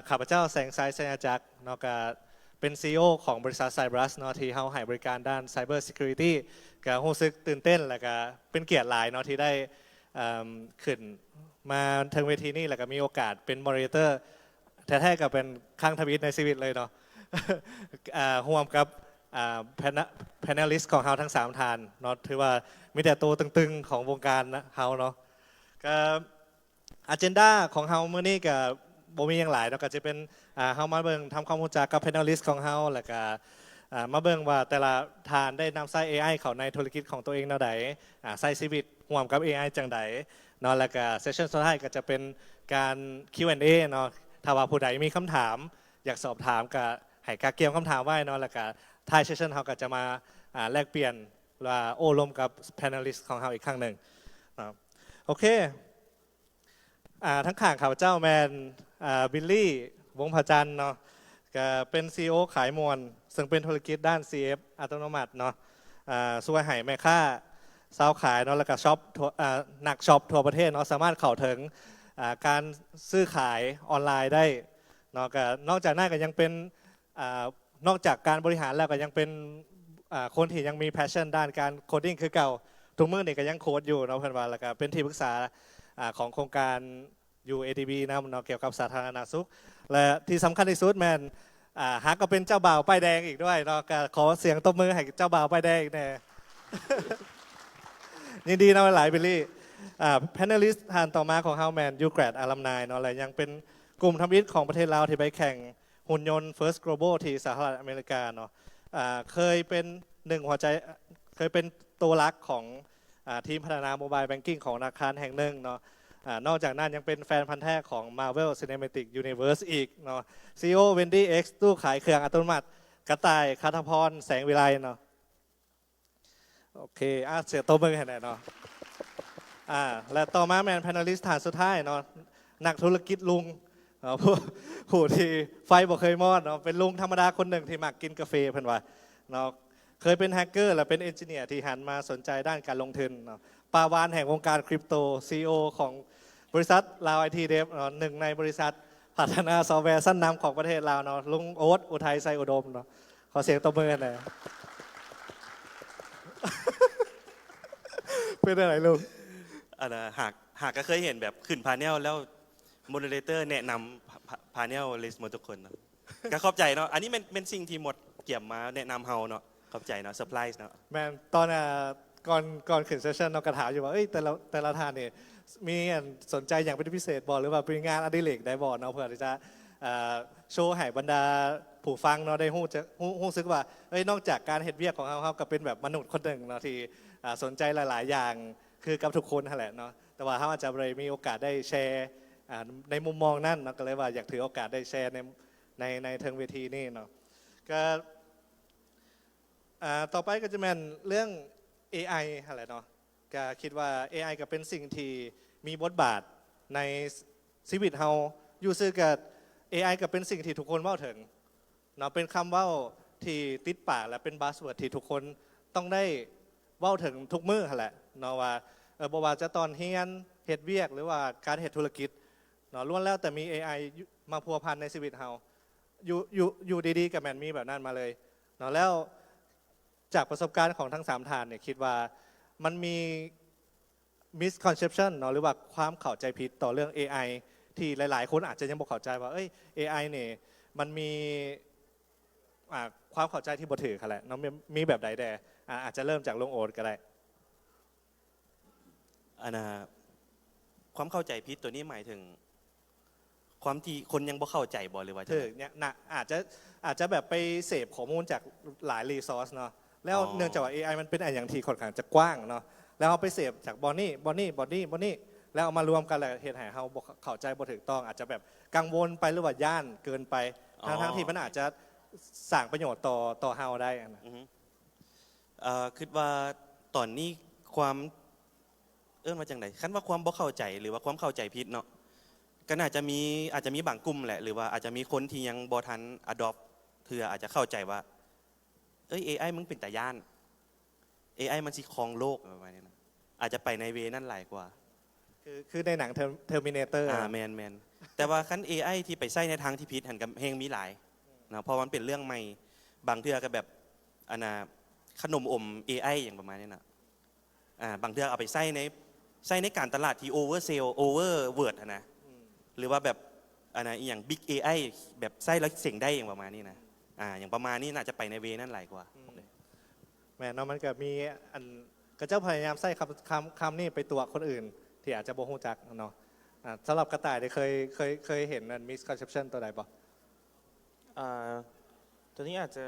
ข้าพเจ้าแสงสายสัญญาจักรเนาะก็เป็น CEO ของบริษัท Cybrus เนาะที่เฮาให้บริการด้าน Cyber Security ก็รู้สึกตื่นเต้นแล้วก็เป็นเกียรติหลายเนาะที่ได้ขึ้นมาถึงเวทีนี้แล้วก็มีโอกาสเป็น Moderator แท้ๆกับเป็นครั้งทวิตในชีวิตเลยเนาะ ร่วมกับpanelist ของเฮาทั้ง3ท่านเนาะถือว่ามีแต่ตัวตึงๆของวงการนะเฮาเนาะก็agenda ของเฮามื้อนี้ก็บ่มีอย่างหลายเนาะก็จะเป็นเฮามาเบิ่งทำความรู้จักกับ panelist ของเฮาแล้วก็มาเบิ่งว่าแต่ละทานได้นำใช้ AI เข้าในธุรกิจของตัวเองแนวใดใช้ชีวิตร่วมกับ AI จังใดเนาะแล้วก็เซสชั่นสุดท้ายก็จะเป็นการ Q&A เนาะถ้าว่าผู้ใดมีคำถามอยากสอบถามก็ให้กาเกียมคำถามไว้เนาะแล้วก็ท้ายเซสชั่นเฮาก็จะมาแลกเปลี่ยนว่าโอ้ร่วมกับ panelist ของเฮาอีกครั้งหนึ่งนะโอเคทั้งข้างข่าวเจ้าแมนบิลลี่วงศ์ผาจันทร์เนาะก็เป็น CEO ขายมวลซึ่งเป็นธุรกิจด้าน CF อัตโนมัติเนาะช่วยให้แม่ค้าสาวขายเนาะแล้วก็ช็อปหนักช็อปทั่วประเทศเนาะสามารถเข้าถึงการซื้อขายออนไลน์ได้เนาะก็นอกจากนั้นก็ยังเป็นนอกจากการบริหารแล้วก็ยังเป็นคนที่ยังมีแพชชั่นด้านการโคดดิ้งคือเก่าทุกมื้อนี่ก็ยังโค้ดอยู่เนาะเพื่อนว่าแล้วก็เป็นที่ปรึกษาของโครงการ UADB นะเนาะเกี่ยวกับสาธารณสุขและที่สำคัญที่สุดแมนหากก็เป็นเจ้าบ่าวป้ายแดงอีกด้วยเนาะก็ขอเสียงตบมือให้เจ้าบ่าวป้ายแดงอีกแน่ ยินดีนะหลายบิลลี่แพนเนลิสต์ทานต่อมาของเฮาแมนยูแกรดอารัมนายเนาะและยังเป็นกลุ่มทำอิฐของประเทศลาวที่ไปแข่งหุ่นยนต์ First Global ที่สหรัฐอเมริกาเนาะเคยเป็นหนึ่งหัวใจเคยเป็นตัวรักของทีมพัฒนาโมบายแบงกิ้งของธนาคารแห่งหนึ่งเนาะนอกจากนั้นยังเป็นแฟนพันธุ์แท้ของ Marvel Cinematic Universe อีกเนาะ CEO Wendy X ตู้ขายเครื่องอัตโนมัติกระต่ายคาทพรแสงวิไลเนาะโอเคเสียโต๊ะมือให้หน่อยเนาะและต่อมาแมนแพนลิสต์ฐานสุดท้ายเนาะนักธุรกิจลุงผู้ที่ไฟบอกเคยมอดเนาะเป็นลุงธรรมดาคนหนึ่งที่มักกินกาแฟเพิ่นว่าเนาะเคยเป็นแฮกเกอร์และเป็นเอนจิเนียร์ที่หันมาสนใจด้านการลงทุนเนาะปาวานแห่งวงการคริปโตซีอของบริษัทลาวไอทีเดฟหนึ่งในบริษัทพัฒนาซอฟต์แวร์สั้นนำของประเทศลาวเนาะลุงโอ๊ตอุทัยไซอุดมเนาะขอเสียงตบมือหน่อยเป็นอะไรลุงหากก็เคยเห็นแบบขึ้นพาเนลแล้วโมเดเลเตอร์แนะนำพาเนลลิสต์หมดทุกคนเนาะก็ขอบใจเนาะอันนี้เป็นสิ่งที่หมดเกี่ยมมาแนะนำเฮาเนาะขอบใจเนาะเซอร์ไพรส์เนาะแมนตอนก่อนขึ้นเซสชันเรากระถามอยู่ว่าแต่ละท่านเนี่ยมีสนใจอย่างเป็นพิเศษบอหรือว่าเป็นงานอดิเรกได้บอเนาะเพื่อที่จะโชว์ให้บรรดาผู้ฟังเนาะได้หู้ซึกว่านอกจากการเห็ดเวียกของเขาก็เป็นแบบมนุษย์คนหนึ่งเนาะที่สนใจหลายๆอย่างคือกับทุกคนนั่นแหละเนาะแต่ว่าเขาอาจจะเลยมีโอกาสได้แชร์ในมุมมองนั่นเนาะก็เลยว่าอยากถือโอกาสได้แชร์ในเทิงเวทีนี่เนาะก็ต่อไปก็จะเป็นเรื่อง AI อะไรเนาะก็คิดว่า AI ก็เป็นสิ่งที่มีบทบาทในชีวิตเฮาอยู่ซื่อกับ AI ก็เป็นสิ่งที่ทุกคนเว้าถึงเนาะเป็นคำเว้าที่ติดปากและเป็นบัสเวิร์ดที่ทุกคนต้องได้เว้าถึงทุกมื้อแหละเนาะว่าบ่ว่าจะตอนเฮียนเฮ็ดเวียกหรือว่าการเฮ็ดธุรกิจเนาะล้วนแล้วแต่มี AI มาพัวพันในชีวิตเฮาอยู่ดีๆกับแมนมีแบบนั้นมาเลยเนาะแล้วจากประสบการณ์ของทั้ง3ท่านเนี่ยคิดว่ามันมี misconception เนาะหรือว่าความเข้าใจผิดต่อเรื่อง AI ที่หลายๆคนอาจจะยังบ่เข้าใจว่าAI เนี่ยมันมีความเข้าใจที่บ่ถือค่ะแหละเนาะมีแบบใดแดอาจจะเริ่มจากลงโอ๊ตก็ได้ความเข้าใจผิดตัวนี้หมายถึงความที่คนยังบ่เข้าใจบ่หรือว่าถือเนี่ยอาจจะแบบไปเสพข้อมูลจากหลายรีซอสเนาะแล้วเนื่องจากว่า AI มันเป็นอย่างที่ค่อนข้างจะกว้างเนาะแล้วเอาไปเสพจากบอนนี่แล้วเอามารวมกันแล้วเหตุให้เฮาบ่เข้าใจบ่ถูกต้องอาจจะแบบกังวลไปหรือว่าย่านเกินไปทั้งที่มันอาจจะสร้างประโยชน์ต่อเฮาได้นะคิดว่าตอนนี้ความมาจากไหนคันว่าความบ่เข้าใจหรือว่าความเข้าใจผิดเนาะก็อาจจะมีบางกลุ่มแหละหรือว่าอาจจะมีคนที่ยังบ่ทัน adopt เถื่ออาจจะเข้าใจว่าAI มึงเป็นตาย่าน AI มันสิครองโลกประมาณนี้นะอาจจะไปในเวนั่นหลายกว่าคือในหนัง Terminator แมน แต่ว่าคัน AI ที่ไปใช้ในทางที่ผิดหันกับเฮงมีหลายนะเพราะมันเป็นเรื่องใหม่บางเทื่อก็แบบอันน่ะขนมอม AI อย่างประมาณนี้นะบางเทื่อเอาไปใส่ในการตลาดที่โอเวอร์เซลโอเวอร์เวิร์ดนะหรือว่าแบบอันน่ะอย่าง Big AI แบบใส่แล้วเสียงได้อย่างประมาณนี้นะอย่างประมาณนี้น่าจะไปในเวนั่นหลายกว่า แม่เนาะมันก็มีอันก็เจ้าพยายามใส่คำนี้ไปตัวคนอื่น ที่อาจจะบ่ฮู้จักเนาะสำหรับกระต่ายได้เคยเห็นอัน misconception ตัวใดบ่ อ่าตัวนี้อาจจะ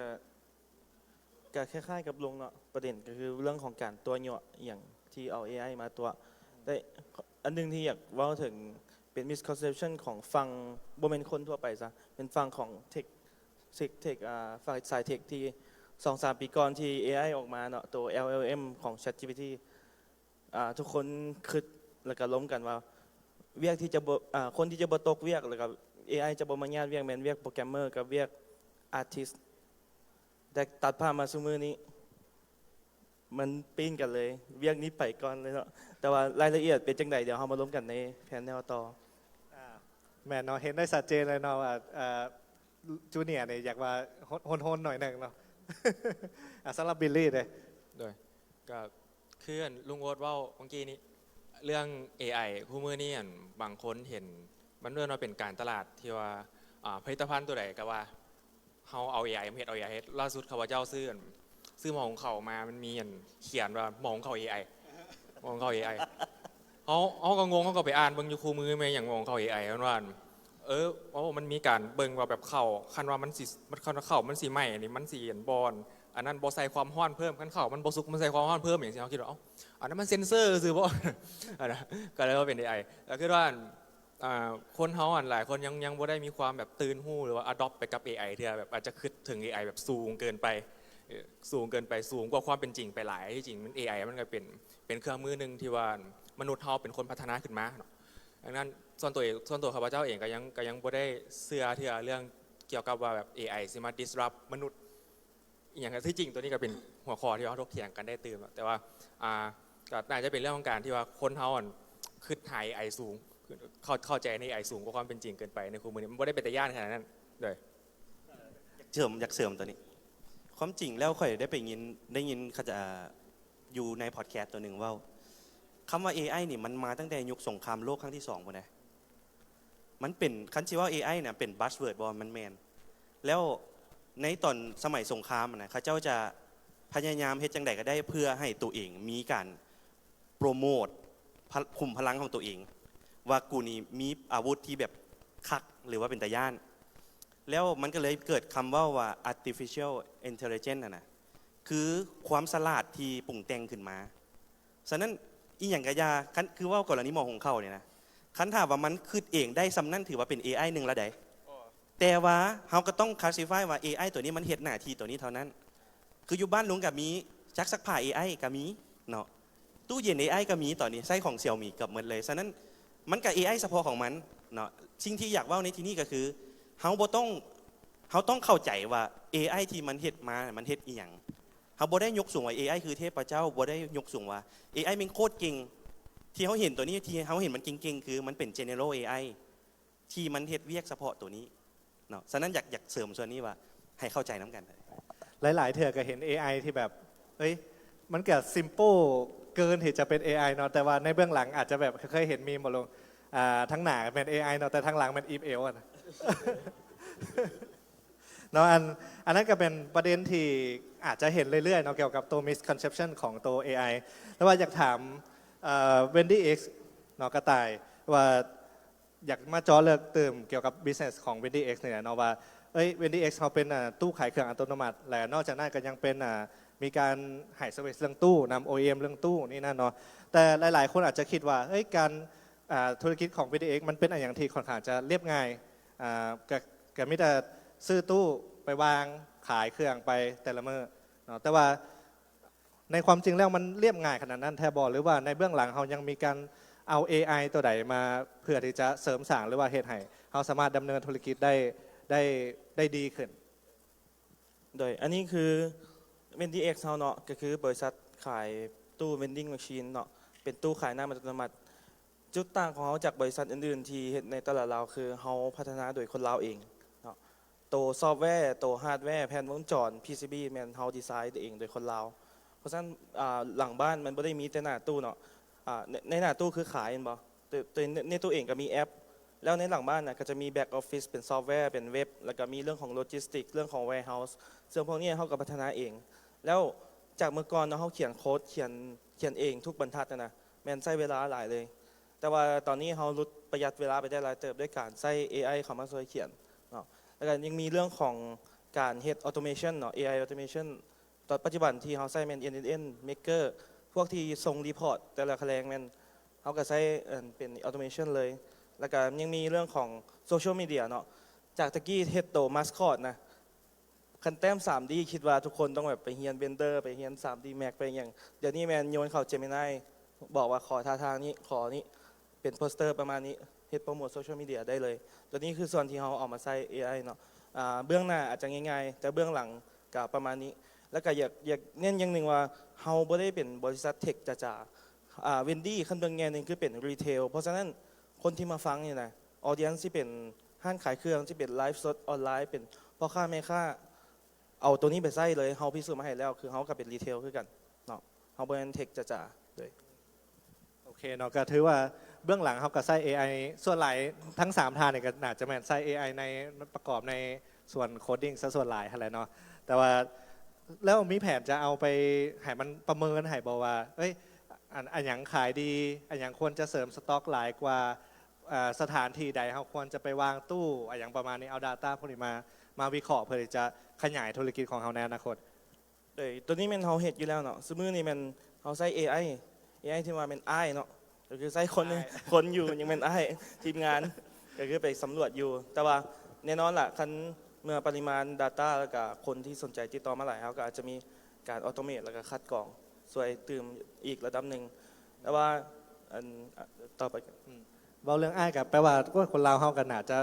ก็คล้ายๆกับลุงเนาะประเด็นก็คือเรื่องของการตัวเหยาะอย่างที่เอา AI มาตัวแต่อันหนึงที่อยากเว่าถึงเป็น misconception ของฝั่งบ่แม่นคนทั่วไปซะเป็นฝั่งของเทคฝั่งสายเทคที่2-3 ปีก่อนที่ AI ออกมาเนาะตัว LLM ของ ChatGPT ทุกคนคิดแล้วก็ล้มกันว่าเวียกที่จะบ่คนที่จะบ่ตกเวียกแล้วก็ AI จะบ่มาญาติเวียกแม่นเวียกโปรแกรมเมอร์กับเวียกอาร์ติสต์แต่ตัดภาพมาซุมื้อนี้มันปีนกันเลยเวียกนี้ไปก่อนเลยเนาะแต่ว่ารายละเอียดเป็นจังไดเดี๋ยวเฮามาล้มกันในแผนแนวต่อ แม่เนาะเห็นได้ชัดเจนเลยเนาะว่าจูเนียร์เนี่ยอยากว่าโหนๆหน่อยหนึ่งเนาะ สำหรับบิลลี่เลย โดยก็คืออันลุงโอ๊ตเว่าเมื่อกี้นี้เรื่อง AI คู่มือนี่อันบางคนเห็นมันเรื่องว่าเป็นการตลาดที่ว่าผลิตภัณฑ์ตัวใดก็ว่าเขาเอา AI มาเฮ็ดเอา AI เฮ็ดล่าสุดเขาว่าเจ้าซื้อหมอของเขามามันมีอันเขียนว่าหมอของเขา AI หมอของเขา AI เขาก็งงเขาก็ไปอ่านเบิ่งอยู่คู่มือแม่อย่างหมอของเขา AI มันว่ามันมีการเบิ่งว่าแบบเข้าคันว่ามันสิมันคันว่าเข้ามันสิไหม้อันนี้มันสิอันบอนอันนั้นบ่ใส่ความร้อนเพิ่มคันเข้ามันบ่สุกมันใส่ความร้อนเพิ่มอย่างที่เขาคิดว่าอันนั้นมันเซ็นเซอร์ซื่อบ่ อันนั้นก็เลยว่าเป็น AI แล้วคือว่าคนเฮาหลายคนยังบ่ได้มีความแบบตื่นหู้หรือว่า adopt ไปกับ AI เทื่อแบบอาจจะคิดถึง AI แบบสูงเกินไปสูงกว่าความเป็นจริงไปหลายที่จริงมัน AI มันก็เป็นเครื่องมือนึงที่ว่ามนุษย์เฮาเป็นคนพัฒนาขึ้นมาเนาะดังนั้นส่วนตัวข้าพเจ้าเองก็ยังบ่ได้เชื่อเรื่องเกี่ยวกับว่าแบบ AI สิมา disrupt มนุษย์อย่างที่จริงตัวนี้ก็เป็นหัวข้อที่เราถกเถียงกันได้ตื่นแต่ว่าก็น่าจะเป็นเรื่องของการที่ว่าคนเฮาคิดหา AI สูงเข้าใจใน AI สูงกว่าความเป็นจริงเกินไปในคู่มือนี้มันบ่ได้เป็นแต่ย่านขนาดนั้นเลย อยากเสริมตัวนี้ ความจริงแล้วค่อยได้ยินเขาจะอยู่ในพอดแคสต์ตัวหนึ่งว่าคำว่า AI นี่มันมาตั้งแต่ยุคสงครามโลกครั้งที่2พุ่นนะมันเป็นคันที่ว่า AI เนี่ยเป็นบัสเวิร์ดบ่มันแมนแล้วในตอนสมัยสงครามนะเขาเจ้าจะพยายามเฮ็ดจังใดก็ได้เพื่อให้ตัวเองมีการโปรโมทคุมพลังของตัวเอง ว่ากูนี่มีอาวุธที่แบบคักหรือว่าเป็นตาย่านแล้วมันก็เลยเกิดคำว่า artificial intelligence นะคือความฉลาดที่ปรุงแต่งขึ้นมาฉะนั้นอีหยังกะยาคือว่ากรณีหมอของเขาเนี่ยนะคันถามว่ามันคิดเองได้สำนั่นถือว่าเป็น AI หนึ่งละใดแต่ว่าเราก็ต้อง classify ว่า AI ตัวนี้มันเฮ็ดหน้าที่ตัวนี้เท่านั้นคืออยู่บ้านลุงกับมีจักซักผ้า AI กับมีเนาะตู้เย็น AI กับมีตอนนี้ใช้ของ Xiaomi กับหมดเลยฉะนั้นมันกับ AI เฉพาะของมันเนาะสิ่งที่อยากว่าในที่นี้ก็คือเขาต้องเข้าใจว่า AI ที่มันเฮ็ดมามันเฮ็ดอีหยังเขาบ่ได้ยกสูงว่า AI คือเทพเจ้าบ่ได้ยกสูงว่า AI มันโคตรเก่งที่เขาเห็นตัวนี้ที่เขาเห็นมันเก่งๆคือมันเป็น general AI ที่มันเฮ็ดเวียกเฉพาะตัวนี้เนาะฉะนั้นอยากเสริมส่วนนี้ว่าให้เข้าใจน้ำกันหลายๆเถื่อก็เห็น AI ที่แบบมันเกิด simple เกินที่จะเป็น AI เนาะแต่ว่าในเบื้องหลังอาจจะแบบเคยเห็นมีมาลงทั้งหน้าเป็น AI เนาะแต่ทั้งหลังเป็น if else นะ เนาะอันนั้นก็เป็นประเด็นที่อาจจะเห็นเรื่อยๆเนาะเกี่ยวกับตัว misconception ของตัว AI แต่ว่าอยากถามWendy X เนาะกระต่ายว่าอยากมาเจาะเลือกเติมเกี่ยวกับ business ของ Wendy X เนี่ยเนาะว่าWendy X เขาเป็นตู้ขายเครื่องอัตโนมัติและนอกจากนั้นก็ยังเป็นมีการให้ service เรื่องตู้นำ OEM เรื่องตู้นี่นั่นเนาะแต่หลายๆคนอาจจะคิดว่าการธุรกิจของ Wendy X มันเป็นอย่างที่ค่อนข้างจะเรียบง่ายก็มีแต่ซื้อตู้ไปวางขายเครื่องไปแต่ละมื้อเนาะแต่ว่าในความจริงแล้วมันเรียบง่ายขนาดนั้นแทบบ่หรือว่าในเบื้องหลังเขายังมีการเอา AI ตัวใดมาเพื่อที่จะเสริมสร้างหรือว่าเฮ็ดให้เขาสามารถดำเนินธุรกิจได้ดีขึ้นโดยอันนี้คือ Wendy X เฮาเนาะก็คือบริษัทขายตู้ vending machine เนาะเป็นตู้ขายน้ำอัตโนมัติ จุดต่างของเราจากบริษัทอื่นๆที่เฮ็ดในตลาดลาวคือเราพัฒนาโดยคนลาวเองเนาะตัวซอฟต์แวร์ตัวฮาร์ดแวร์แผ่นวงจร PCB แม่นเราดีไซน์เองโดยคนลาวเพราะฉะนั้นหลังบ้านมันบ่ได้มีแต่หน้าตู้เนาะในหน้าตู้คือขายเห็นบ่แต่ในตู้เองก็มีแอป แล้วในหลังบ้านนะก็จะมีแบ็กออฟฟิศเป็นซอฟต์แวร์เป็นเว็บแล้วก็มีเรื่องของโลจิสติกเรื่องของ warehouse ซึ่งพวกนี้เขาก็พัฒนาเอง แล้วจากเมื่อก่อนเนาะเขาเขียนโค้ดเขียนเองทุกบรรทัดนะแม่นใช้เวลาหลายเลย แต่ว่าตอนนี้เขาลดประหยัดเวลาไปได้หลายเติบด้วยการใช้ AI เข้ามาช่วยเขียนเนาะแล้วก็ยังมีเรื่องของการเฮ็ดออโตเมชันเนาะ AI automation ตอนปัจจุบันที่เขาใช้แม่น NNN Maker พวกที่ส่งรีพอร์ตแต่ละแขนงแม่นเขาก็ใช้เป็นออโตเมชันเลย แล้วก็ยังมีเรื่องของโซเชียลมีเดียเนาะจากตะกี้เฮ็ดโตมาสคอตนะคันแต้ม 3D คิดว่าทุกคนต้องแบบไปเฮียนเบนเดอร์ไปเฮียน 3D Max ไปอย่างเดี๋ยวนี้แมนโยนเข้า Gemini บอกว่าขอท่าทางนี้ขอนี้เป็นโปสเตอร์ประมาณนี้เฮ็ดโปรโมทโซเชียลมีเดียได้เลยตัวนี้คือส่วนที่เราเอามาใส่ AI เนาะเบื้องหน้าอาจจะง่ายๆแต่เบื้องหลังก็ประมาณนี้ แล้วก็อยากเน้นอย่างหนึ่งว่าเฮาบ่ได้เป็นบริษัทเทคจ๋าๆเวนดี้ขั้นเบื้องแง่หนึ่งคือเป็นรีเทลเพราะฉะนั้นคนที่มาฟังเนี่ยนะออเดียนที่เป็นห้างขายเครื่องที่เป็นไลฟ์สดออนไลน์เป็นพ่อค้าแม่ค้าเอาตัวนี้ไปใส่เลยเฮาพิสูจน์มาให้แล้วคือเฮากับเป็นรีเทลคือกันเนาะเฮาเป็นเทคจ๋าๆเลย โอเคเนาะก็ถือว่าเบื้องหลังเขาก็ใช้ AI ส่วนหลายทั้ง3ทางเนี่ยก็น่าจะแม่นใช้ AI ในประกอบในส่วนโคดดิ้งซะส่วนหลายอะไรเนาะแต่ว่าแล้วมีแผนจะเอาไปให้มันประเมินให้บอกว่าเอ้ยอันหยังขายดีอันหยังควรจะเสริมสต็อกหลายกว่าสถานที่ใดเขาควรจะไปวางตู้อันหยังประมาณนี้เอา Data พวกนี้มาวิเคราะห์เพื่อที่จะขยายธุรกิจของเขาในอนาคต ตัวนี้มันเฮาเฮ็ดอยู่แล้วเนาะสมมุตินี่มันเฮาใช้ AI ที่ว่าเป็นอ้ายเนาะก็คือใช้คนคนอยู่ยังเป็นอ้ายทีมงานก็คือไปสำรวจอยู่ แต่ว่าแน่นอนล่ะคันเมื่อปริมาณ Data แล้วก็คนที่สนใจติดต่อมาหลายเขาก็อาจจะมีการออโตเมตแล้วก็คัดกรองสวยตื่มอีกระดับหนึ่งแต่ว่าอันต่อไป เว้าเรื่องอ้ายกับแปลว่าคนลาวเฮากันน่าจะ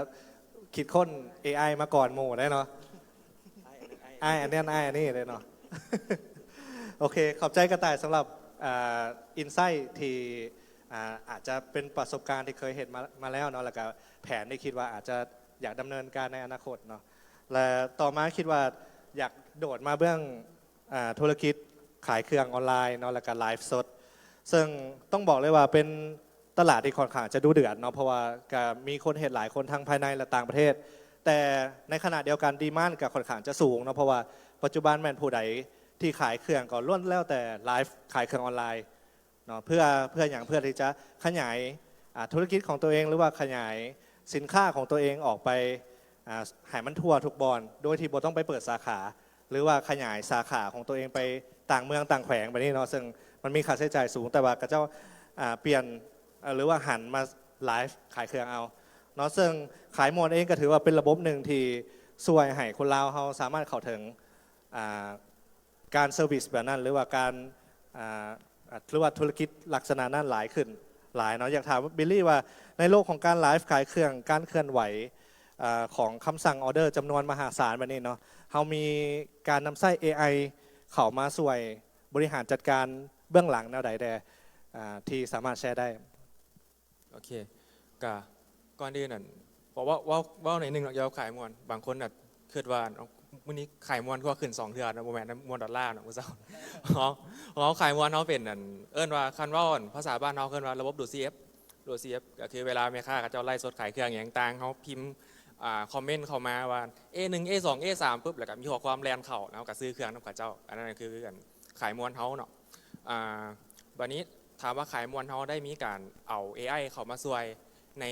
คิดค้น AI มาก่อนหมู่ได้เนาะอ้ายอันนี้อ้ายอันนี้เลยเนาะ โอเคขอบใจกระต่ายสำหรับอินไซต์ที่อาจจะเป็นประสบการณ์ที่เคยเห็นมาแล้วเนาะแล้วก็แผนที่คิดว่าอาจจะอยากดำเนินการในอนาคตเนาะและต่อมาคิดว่าอยากโดดมาเบื้องธุรกิจขายเครื่องออนไลน์เนาะแล้วก็ไลฟ์สดซึ่งต้องบอกเลยว่าเป็นตลาดที่ค่อนข้างจะดูเดือดเนาะเพราะว่าก็มีคนเห็นหลายคนทั้งภายในและต่างประเทศ แต่ในขณะเดียวกันดีมานด์ก็ค่อนข้างจะสูงเนาะเพราะว่าปัจจุบันแมนผู้ใดที่ขายเครื่องก็ล้วนแล้วแต่ไลฟ์ขายเครื่องออนไลน์เนาะเพื่ออย่างเพื่อที่จะขยายธุรกิจของตัวเองหรือว่าขยายสินค้าของตัวเองออกไปให้มันทั่วทุกบอนโดยที่บ่ต้องไปเปิดสาขา หรือว่าขยายสาขาของตัวเองไปต่างเมืองต่างแขวงแบบนี้เนาะซึ่งมันมีค่าใช้จ่ายสูงแต่ว่าก็เจ้าเปลี่ยนหรือว่าหันมาไลฟ์ขายเครื่องเอาเนาะซึ่งขายมวนเองก็ถือว่าเป็นระบบหนึ่งที่ช่วยให้คนลาวเขาสามารถเข้าถึงการเซอร์วิสแบบนั้นหรือว่าการหรือว่าธุรกิจลักษณะนั้นหลายขึ้นหลายเนาะอยากถามบิลลี่ว่าในโลกของการไลฟ์ขายเครื่องการเคลื่อนไหวของคำสั่งออเดอร์จำนวนมหาศาลแบบนี้เนาะเขามีการนำไส้ AI เข้ามาช่วยบริหารจัดการเบื้องหลังแนวใดแต่ที่สามารถแชร์ได้ โอเคก็ก่อนอื่นนั่นบอกว่าในหนึ่งเราจะขายมวนบางคนน่ะคิดว่าวันนี้ขายมวนก็ขึ้น2 เดือนนะโมแมนมวนดอลลาร์นะมุ้งเจ้าเขาขายมวนเขาเป็นเอิ้นว่าคันว่าภาษาบ้านเขาเอิ้นว่าระบบดูด CF ก็คือเวลาแม่ค้าเขาเจ้าไล่สดขายเครื่องอย่างต่างเขาพิมพ์คอมเมนต์เข้ามาว่า A1 A2 A3 ปุ๊บแล้วก็มีข้อความแลนเข่าแล้วก็ซื้อเครื่องน้ำกับเจ้าอันนั้นคือกันขายมวนเขาเนาะวันนี้ถามว่าขายมวนเขาได้มีการเอา AI เข้ามาช่วยใน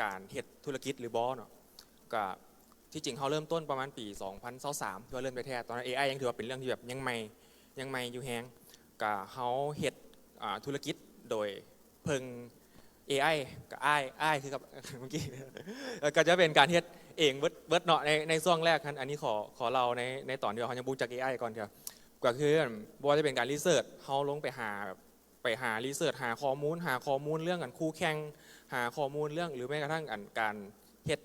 การเฮ็ดธุรกิจหรือบอเนาะก็ที่จริงเขาเริ่มต้นประมาณปี 2023ที่ว่าเริ่มไปแท้ตอนนั้น AI ยังถือว่าเป็นเรื่องที่แบบยังใหม่อยู่แฮงก็เขาเฮ็ดธุรกิจโดยเพิ่ง AI กับอ้ายคือกับเมื่อกี้ก็จะเป็นการเฮ็ดเองเบิดเนาะในช่วงแรกอันนี้ขอเราในตอนที่เขายังบูจาก AI ก่อนครับก็คือว่าจะเป็นการรีเสิร์ชเขาลงไปหารีเสิร์ชหาข้อมูลเรื่องกันคู่แข่งหาข้อมูลเรื่องหรือแม้กระทั่งการเฮ็ด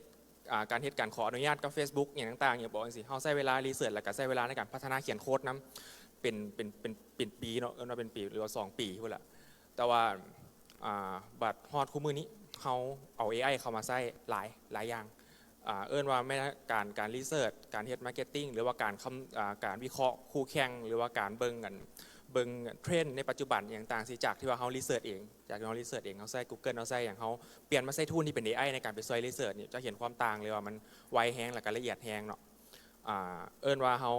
การขออนุญาตกับ Facebook อย่างต่างๆอย่างบอกสิเขาใช้เวลารีเสิร์ชแล้วก็ใช้เวลาในการพัฒนาเขียนโค้ดนั้นเป็นปีเนาะเป็นปีหรือว่า2 ปีพุ่นละแต่ว่า บัตรฮอดคู่มือนี้เขาเอา AI เข้ามาใช้หลายอย่างเอิ้นว่าแม้การรีเสิร์ชการเฮ็ดมาร์เก็ตติ้งหรือว่าการวิเคราะห์คู่แข่งหรือว่าการเบิ่งเทรนด์ในปัจจุบันอย่างต่างสิจากที่ว่าเขารีเสิร์ชเองจากที่เขารีเสิร์ชเองเขาใช้ Google เขาใช้อย่างเขาเปลี่ยนมาใช้ทูลที่เป็น AI ในการไปช่วยรีเสิร์ชนี่จะเห็นความต่างเลยว่ามันไวแฮงและก็ละเอียดแฮงเนาะเอิ้นว่าเขา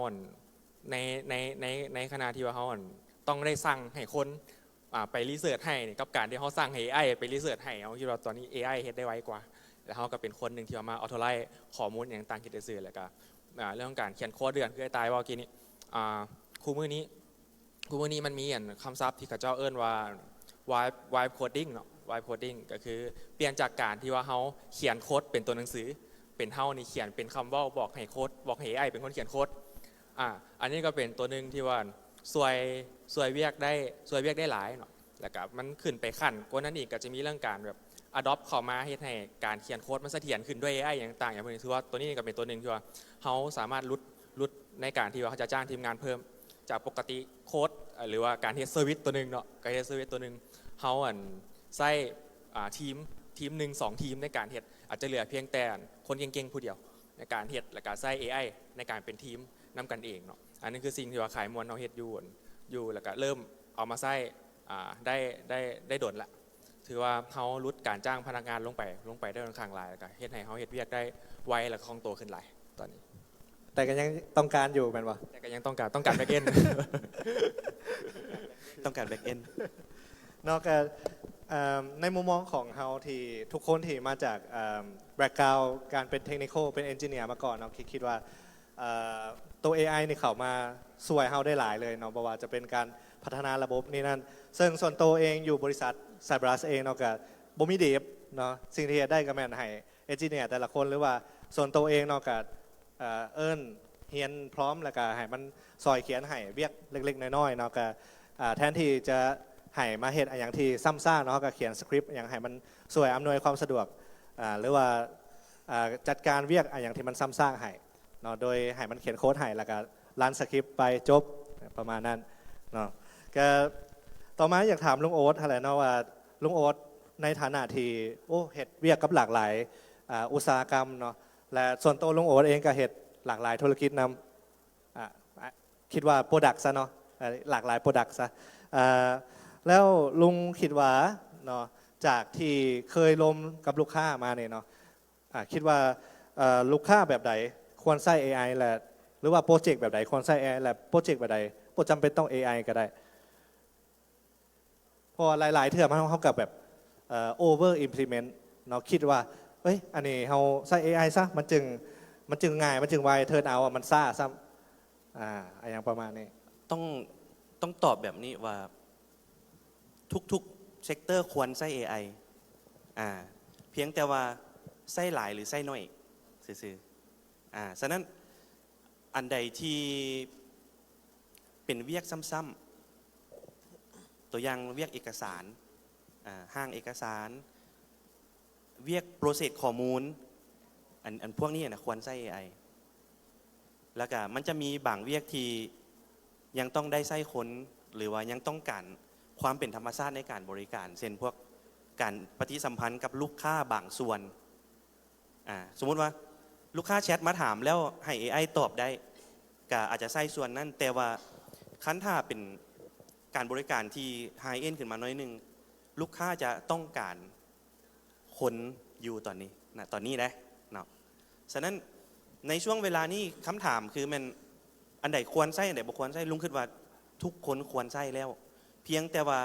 ในขณะที่ว่าเขาต้องได้สั่งให้คนไปรีเสิร์ชให้กับการที่เขาสั่งให้ AI ไปรีเสิร์ชให้เขาคิดว่าตอนนี้ AI เฮ็ดได้ไวกว่าแล้วเขาก็เป็นคนหนึ่งที่มาออโตไลท์ข้อมูลอย่างต่างคิดซื่อแล้วก็เรื่องการเขียนโค้ดเดือนคือไอ้ตายว่าเมื่อกี้นี้คู่มือนี้มันมีคำศัพท์ที่เขาเจ้าเอิ้นว่า vibe coding เนาะ vibe coding ก็คือเปลี่ยนจากการที่ว่าเขาเขียนโค้ดเป็นตัวหนังสือเป็นเฮานี่เขียนเป็นคำว่าบอกให้โค้ดบอกให้ AI เป็นคนเขียนโค้ดอันนี้ก็เป็นตัวหนึ่งที่ว่าสวยเวียกได้หลายเนาะแล้วก็มันขึ้นไปขั้นกว่านั้นอีกก็จะมีเรื่องการแบบ adopt เข้ามาเฮ็ดให้การเขียนโค้ดมันเสถียรขึ้นด้วย AI อย่างต่างอย่างนี้ถือว่าตัวนี้ก็เป็นตัวหนึ่งที่ว่าเขาสามารถลดในการที่ว่าเขาจะจ้างทีมงานเพิ่มจากปกติโค้ดหรือว่าการเฮ็ดเซอร์วิสตัวหนึ่งเนาะการเฮ็ดเซอร์วิสตัวหนึ่งเขาใช้ทีมหนึ่ง2 ทีมในการเฮ็ดอาจจะเหลือเพียงแต่คนเก่งๆผู้เดียวในการเฮ็ดและการใช้ AI ในการเป็นทีมนำกันเองเนาะอันนี้คือสิ่งที่ว่าขายมวลเขาเฮ็ดอยู่แล้วก็เริ่มเอามาใช้ได้โดนละถือว่าเขาลดการจ้างพนักงานลงไปได้ค่อนข้างหลายแล้วก็เฮ็ดให้เขาเฮ็ดเวียกได้ไวและคล่องตัวขึ้นหลายตอนนี้แต่ก็ยังต้องการอยู่แม่นบ่แต่ก็ยังต้องการแบ็กเอนด์ ต้องการแบ็กเอนด์นอกจากในมุมมองของเฮาที่ทุกคนที่มาจากแบ็กกราวด์การเป็นเทคนิคเป็นเอนจิเนียร์มาก่อนเนาะคิดว่าตัว AI นี่เข้ามาช่วยเฮาได้หลายเลยเนาะบ่ว่าจะเป็นการพัฒนาระบบนี่นั่นซึ่งส่วนตัวเองอยู่บริษัท Cyberus เองเนาะก็บ่มีเดฟเนาะสิ่งที่ได้ก็แม่นให้เอนจิเนียร์แต่ละคนหรือว่าส่วนตัวเองเนาะก็เอิ้นเฮียนพร้อมแล้วก็ให้มันซอยเขียนให้เวียกเล็กๆน้อยๆเนาะก็แทนที่จะให้มาเฮ็ดอย่างที่ซ้ำซากเนาะก็เขียนสคริปต์อย่างให้มันช่วยอำนวยความสะดวกหรือว่าจัดการเวียกอย่างที่มันซ้ำซากให้เนาะโดยให้มันเขียนโค้ดให้แล้วก็รันสคริปต์ไปจบประมาณนั้นเนาะก็ต่อมาอยากถามลุงโอ๊ตอะไรเนาะว่าลุงโอ๊ตในฐานะที่เฮ็ดเวียกกับหลากหลายอุตสาหกรรมเนาะและส่วนตัวลุงโอ๊ตเองก็เฮ็ดหลากหลายธุรกิจนำคิดว่าโปรดักต์ซะเนาะหลากหลายโปรดักต์ซะแล้วลุงคิดว่าเนาะจากที่เคยลมกับลูกค้ามาเนี่ยเนาะคิดว่าลูกค้าแบบใดควรใช้ AI แหละหรือว่าโปรเจกต์แบบใดควรใช้ AI แหละโปรเจกต์แบบใดบ่จำเป็นต้อง AI ก็ได้เพราะหลายๆเทื่อมันเขากับแบบover implement เนาะคิดว่าเอ้ยอันนี้เฮาใช้ AI ซะมันจึงง่ายมันจึงไวเทิร์นเอาว่ามันซ่าซ้ำอย่างประมาณนี้ต้องตอบแบบนี้ว่าทุกเซกเตอร์ควรใช้ AI เพียงแต่ว่าใช้หลายหรือใช้น้อยซื่อฉะนั้นอันใดที่เป็นเวียกซ้ำๆตัวอย่างเวียกเอกสารห้างเอกสารเวียกโปรเซสข้อมูลอันพวกนี้นะควรใช้ AI แล้วก็มันจะมีบางเวียกที่ยังต้องได้ใช้คนหรือว่ายังต้องการความเป็นธรรมชาติในการบริการเช่นพวกการปฏิสัมพันธ์กับลูกค้าบางส่วนสมมุติว่าลูกค้าแชทมาถามแล้วให้ AI ตอบได้ก็อาจจะใช้ส่วนนั้นแต่ว่าคันถ้าเป็นการบริการที่ไฮเอ็นด์ขึ้นมาน้อยนึงลูกค้าจะต้องการคนอยู่ตอนนี้นะเนาะฉะนั้นในช่วงเวลานี้คำถามคือมันอันใดควรใช้อันใดบ่ควรใช้ลุงคิดว่าทุกคนควรใช้แล้วเพียงแต่ว่า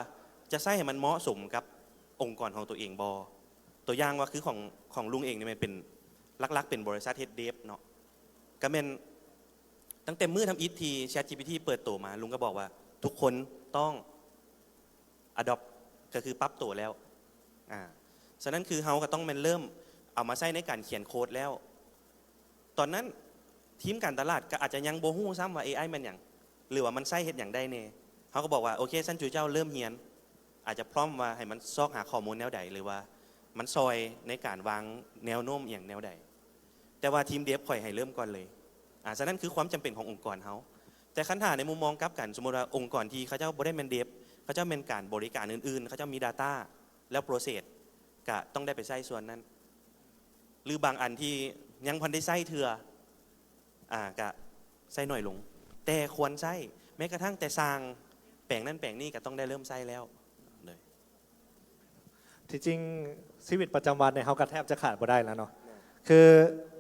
จะใช้ให้มันเหมาะสมกับองค์กรของตัวเองบ่ตัวอย่างว่าคือของลุงเองเนี่ยมันเป็นลักๆเป็นบริษัทเฮดเดฟเนาะก็เป็นตั้งแต่มื้อทำอิฐที่ ChatGPT เปิดตัวมาลุงก็บอกว่าทุกคนต้อง adopt ก็คือปรับตัวแล้วฉะนั้นคือเฮาก็ต้องเริ่มเอามาใช้ในการเขียนโค้ดแล้วตอนนั้นทีมการตลาดก็อาจจะยังบ่ฮู้ซ้ำว่า AI มันหยังหรือว่ามันใช้เฮ็ดหยังได้แน่เขาก็บอกว่าโอเคท่านจูเจ้าเริ่มเฮียนอาจจะพร้อมว่าให้มันซอกหาข้อมูลแนวใดหรือว่ามันซอยในการวางแนวโน้มอย่างแนวใดแต่ว่าทีมเดฟข่อยให้เริ่มก่อนเลยฉะนั้นคือความจำเป็นขององค์กรเขาแต่คันถ้าในมุมมองกลับกันสมมติว่าองค์กรที่เขาเจ้าบ่ได้แม่นเดฟเขาเจ้าเป็นการบริการอื่นๆเขาเจ้ามี Data แล้วโปรเซสก็ต้องได้ไปใส่ส่วนนั้น หรือบางอันที่ยังพันได้ใส่เถื่อก็ใส่หน่อยลง แต่ควรใส่แม้กระทั่งแต่สร้างแปลงนั้นแปลงนี้ก็ต้องได้เริ่มใส่แล้วเลย ที่จริงชีวิตประจำวันเนี่ยเขาก็แทบจะขาดบ่ได้แล้วเนาะคือ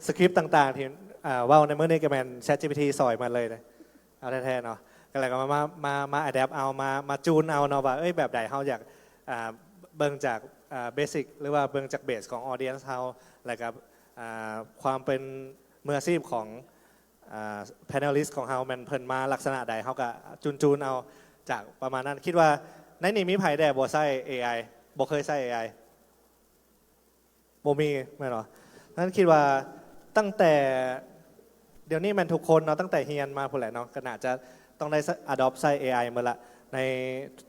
สคริปต์ต่างๆที่เว่าในเมื่อนี้ก็แมน ChatGPT ซอยมาเลยเอาแท้ๆเนาะก็เลยก็มาอัดแอปเอามาจูนเอาเนาะว่าแบบใดเขาอยากเบิ่งจากเบสิกหรือว่าเบิ่งจากเบสของออเดียนส์เขาแล้วก็ความเป็นมืออาชีพของแพนเนลิสต์ของเขามันเพิ่นมาลักษณะใดเขาก็จูนเอาจากประมาณนั้นคิดว่าในนี้มีไผได้บ่ใช้ AI บ่เคยใช้ AI บ่มีแม่นบ่นั้นคิดว่าตั้งแต่เดี๋ยวนี้มันทุกคนเนาะตั้งแต่เฮียนมาพุ่นแหละเนาะก็น่าจะต้องได้ adopt ใช้ AI หมดละใน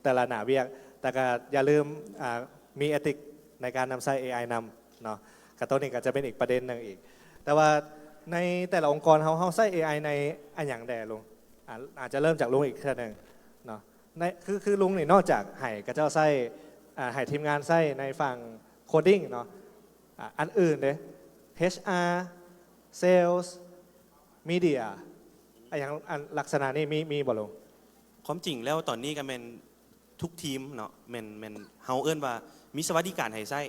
แต่ละหน้าเวียกแต่ก็อย่าลืมมีเอติกในการนำใช้ AI นำเนาะก็ตัวนี้ก็จะเป็นอีกประเด็นหนึ่งอีกแต่ว่าในแต่ละองค์กรเขาใช้ AI ในอันอย่างใดลุงอาจจะเริ่มจากลุงอีกทีนึงเนาะคือลุงนี่นอกจากให้กระเจ้าใช้ให้ทีมงานใช้ในฝั่งโคดดิ้งเนาะอันอื่นเด้ HR Sales Media อย่างลักษณะนี้มีบ่ลุง ความจริงแล้วตอนนี้ก็แมนทุกทีมเนาะแมนเฮาเอิ้นว่ามีสวัสดิการให้ใช้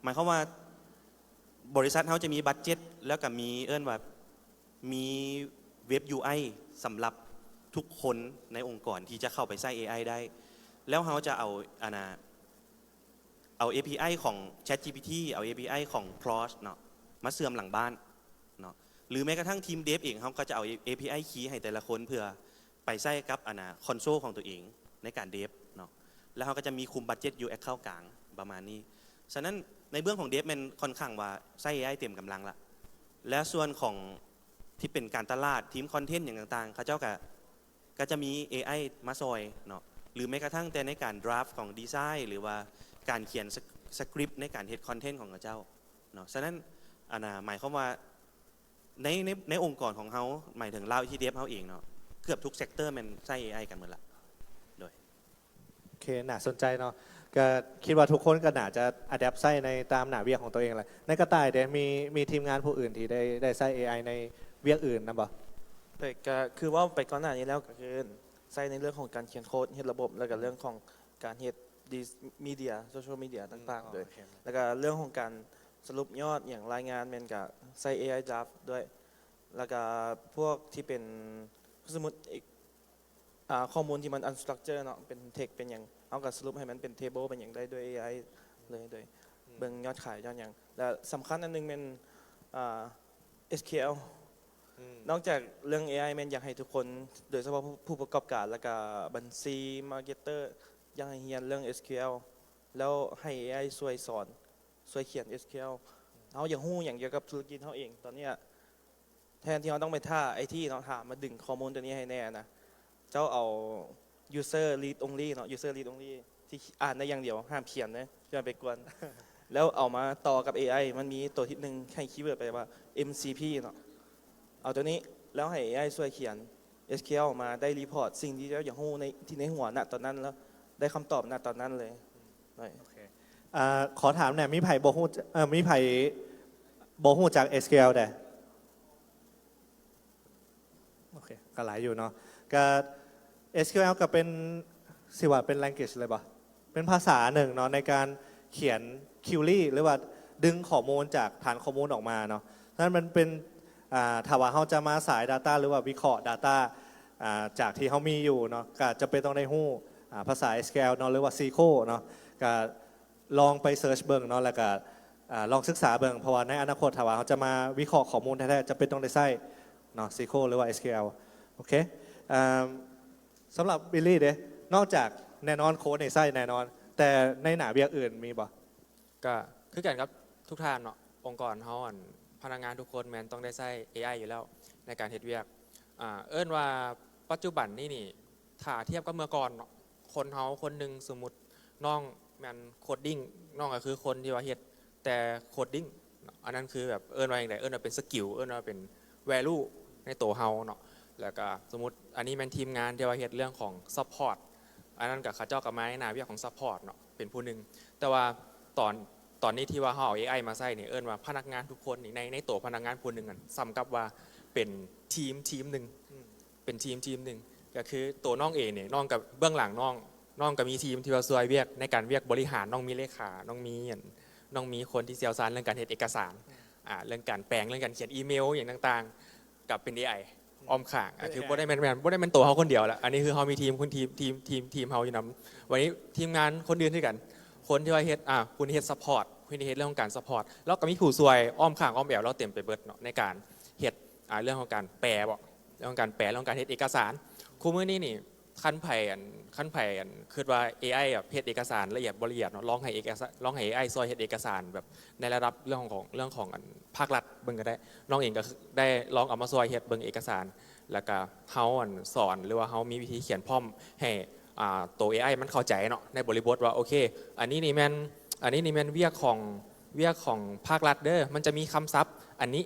หมายความว่าบริษัทเฮาจะมีบัดเจ็ตแล้วก็มีเอิ้นว่ามีเว็บ UI สำหรับทุกคนในองค์กรที่จะเข้าไปใช้ AI ได้แล้วเฮาจะเอาAPI ของ ChatGPT เอา API ของ Claude เนาะมาเสื่อมหลังบ้านเนาะหรือแม้กระทั่งทีมเดฟเองเขาก็จะเอา API key ให้แต่ละคนเพื่อไปใส่กับคอนโซลของตัวเองในการเดฟเนาะแล้วเขาก็จะมีคุมบัดเจ็ตอยู่แอคเข้ากลางประมาณนี้ฉะนั้นในเบื้องของเดฟมันค่อนข้างว่าใช้ AI เต็มกำลังละและส่วนของที่เป็นการตลาดทีมคอนเทนต์อย่างต่างๆเขาเจ้าก็จะมี AI มาซอยเนาะหรือแม้กระทั่งแต่ในการดราฟของดีไซน์หรือว่าการเขียนสคริปต์ในการเฮ็ดคอนเทนต์ของเขาเจ้าเนาะฉะนั้นหมายความว่าในองค์กรของเขาหมายถึงเราที่เดฟเขาเองเนาะเกือบทุกเซกเตอร์มันใช้ AI กันหมดละโดยโอเคน่าสนใจเนาะก็คิดว่าทุกคนก็น่าจะอัดแอปใช้ในตามหน้าเวียกของตัวเองแหละในกระต่ายเดี๋ยวมีทีมงานผู้อื่นที่ได้ใช้ AI ในเวียกอื่นนะบ่แต่ก็คือว่าไปก่อนหน้านี้แล้วก็คือใช้ในเรื่องของการเขียนโค้ดเฮ็ดระบบแล้วก็เรื่องของการเฮ็ดมีเดียโซเชียลมีเดียต่างๆด้วยแล้วก็เรื่องของการสรุปยอดอย่างรายงานมันก็ใช้ AI draft ด้วยแล้วก็พวกที่เป็นสมมุติข้อมูลที่มัน unstructured เนาะเป็น text เป็นอย่างเอาก็สรุปให้มันเป็น table เป็นอย่างได้ด้วย AI เลยโดยเบิ่งยอดขายยอดอย่างและสำคัญอันนึงเป็นSQL นอกจากเรื่อง AI มันอยากให้ทุกคนโดยเฉพาะผู้ประกอบการแล้วก็บัญชีมาร์เก็ตเตอร์อยากให้เรียนเรื่อง SQL แล้วให้ AI ช่วยสอนช่วยเขียน SQL เอาอย่างฮู้อย่างเกี่ยวกับธุรกิจเขาเองตอนนี้แทนที่เราต้องไปท่าไอที่เนาะถามมาดึงข้อมูลตัวนี้ให้แน่นะเจ้าเอา user read only เนาะ user read only ที่อ่านได้อย่างเดียวห้ามเขียนนะอย่าไปกวน แล้วเอามาต่อกับ AI มันมีตัวที่หนึ่งให้คีย์เวิร์ดไปว่า MCP เนาะเอาตัวนี้แล้วให้ AI ช่วยเขียน SQL มาได้รีพอร์ตสิ่งที่เจ้าอย่างฮู้ในหัวณตอนนั้นแล้วได้คำตอบณตอนนั้นเลยขอถามหน่อยมีไผ่บ่ฮู้มีไผ่บ่ฮู้จาก SQL ได้โอเคก็หลายอยู่เนาะก็ SQL ก็เป็นสิว่าเป็น language เลยป่ะเป็นภาษาหนึ่งเนาะในการเขียน query หรือว่าดึงข้อมูลจากฐานข้อมูลออกมาเนาะนั้นมันเป็นถ้าว่าเราจะมาสาย Data หรือว่าวิเคราะห์ Data จากที่เขามีอยู่เนาะก็จะเป็นต้องได้ฮู้ภาษา SQL เนาะหรือว่า SQL เนาะก็ลองไปเซิร์ชเบิ่งเนาะแล้วก็ลองศึกษาเบิ่งเพราะว่าในอนาคตถ้าว่าเขาจะมาวิเคราะห์ข้อมูลแท้ๆจะเป็นต้องได้ใช้เนาะ SQL หรือว่า SQL โอเคสำหรับบิลลี่เด้นอกจากแน่นอนโค้ดในไส้แน่นอนแต่ในหน้าเวียกอื่นมีบ่ก็คือกันครับทุกท่านเนาะองค์กรเฮาพนักงานทุกคนแมนต้องได้ใช้ AI อยู่แล้วในการเฮ็ดเวียกเอิ้นว่าปัจจุบันนี่ถ้าเทียบกับเมื่อก่อนเนาะคนเฮาคนหนึ่งสมมุติน้องแมนโคดดิ้งน้องก็คือคนที่ว่าเฮ็ดแต่โคดดิ้งอันนั้นคือแบบเอิ้นว่าอย่างไรเอิ้นว่าเป็นสกิลเอิ้นว่าเป็น value ในตัวเฮาเนาะแล้วก็สมมุติอันนี้เป็นทีมงานที่ว่าเฮ็ดเรื่องของ support อันนั้นกับข้าเจ้ากับไม้หน้าเวียกของ support เนาะ เป็นผู้หนึ่งแต่ว่าตอนตอนนี้ที่ว่าเขาเอา AI มาใส่เนี่ยเอิ้นว่าพนักงานทุกคนนี่ในตัวพนักงานผู้หนึ่งอ่ะซ้ำกับว่าเป็นทีมหนึ่งเป็นทีมหนึ่งก็คือตัวน้องเองเนี่ยน้องกับเบื้องหลังน้องก็มีทีมที่ว่าซวยเวียกในการเวียกบริหารน้องมีเลขาน้องมีคนที่เชี่ยวชาญเรื่องการเฮ็ดเอกสารเรื่องการแปลงเรื่องการเขียนอีเมลอย่างต่างๆกับเป็น AI อ้อมข้างคือบ่ได้แม่นตัวเขาคนเดียวละอันนี้คือเขามีทีมเขาอยู่นำวันนี้ทีมงานคนอื่นด้วยกัน คนที่ว่าเฮ็ดคุณเฮ็ดซัพพอร์ตคุณเฮ็ดเรื่องของการซัพพอร์ตแล้วก็มีผู้ช่วยอ้อมข้างอ้อมแอวเราเต็มไปเบิดเนาะในการเฮ็ดเรื่องของการแปลบ่เรื่องของการแปลเรื่องของการเฮ็ดเอกสารคู่มื้อนี้นี่ขั้นไผ่คิดว่า AI เฮ็ดเอกสารละเอียดบ่ละเอียดเนาะลองให้ AI ซอยเฮ็ดเอกสารแบบในระดับเรื่องของภาครัฐเบิ่งก็ได้น้องเองก็ได้ลองเอามาซอยเฮ็ดเบิ่งเอกสารแล้วก็เฮาสอนหรือว่าเฮามีวิธีเขียนพร้อมให้ตัว AI มันเข้าใจเนาะในบริบทว่าโอเคอันนี้นี่แม่นเวียกของภาครัฐเด้อมันจะมีคำศัพท์อันนี้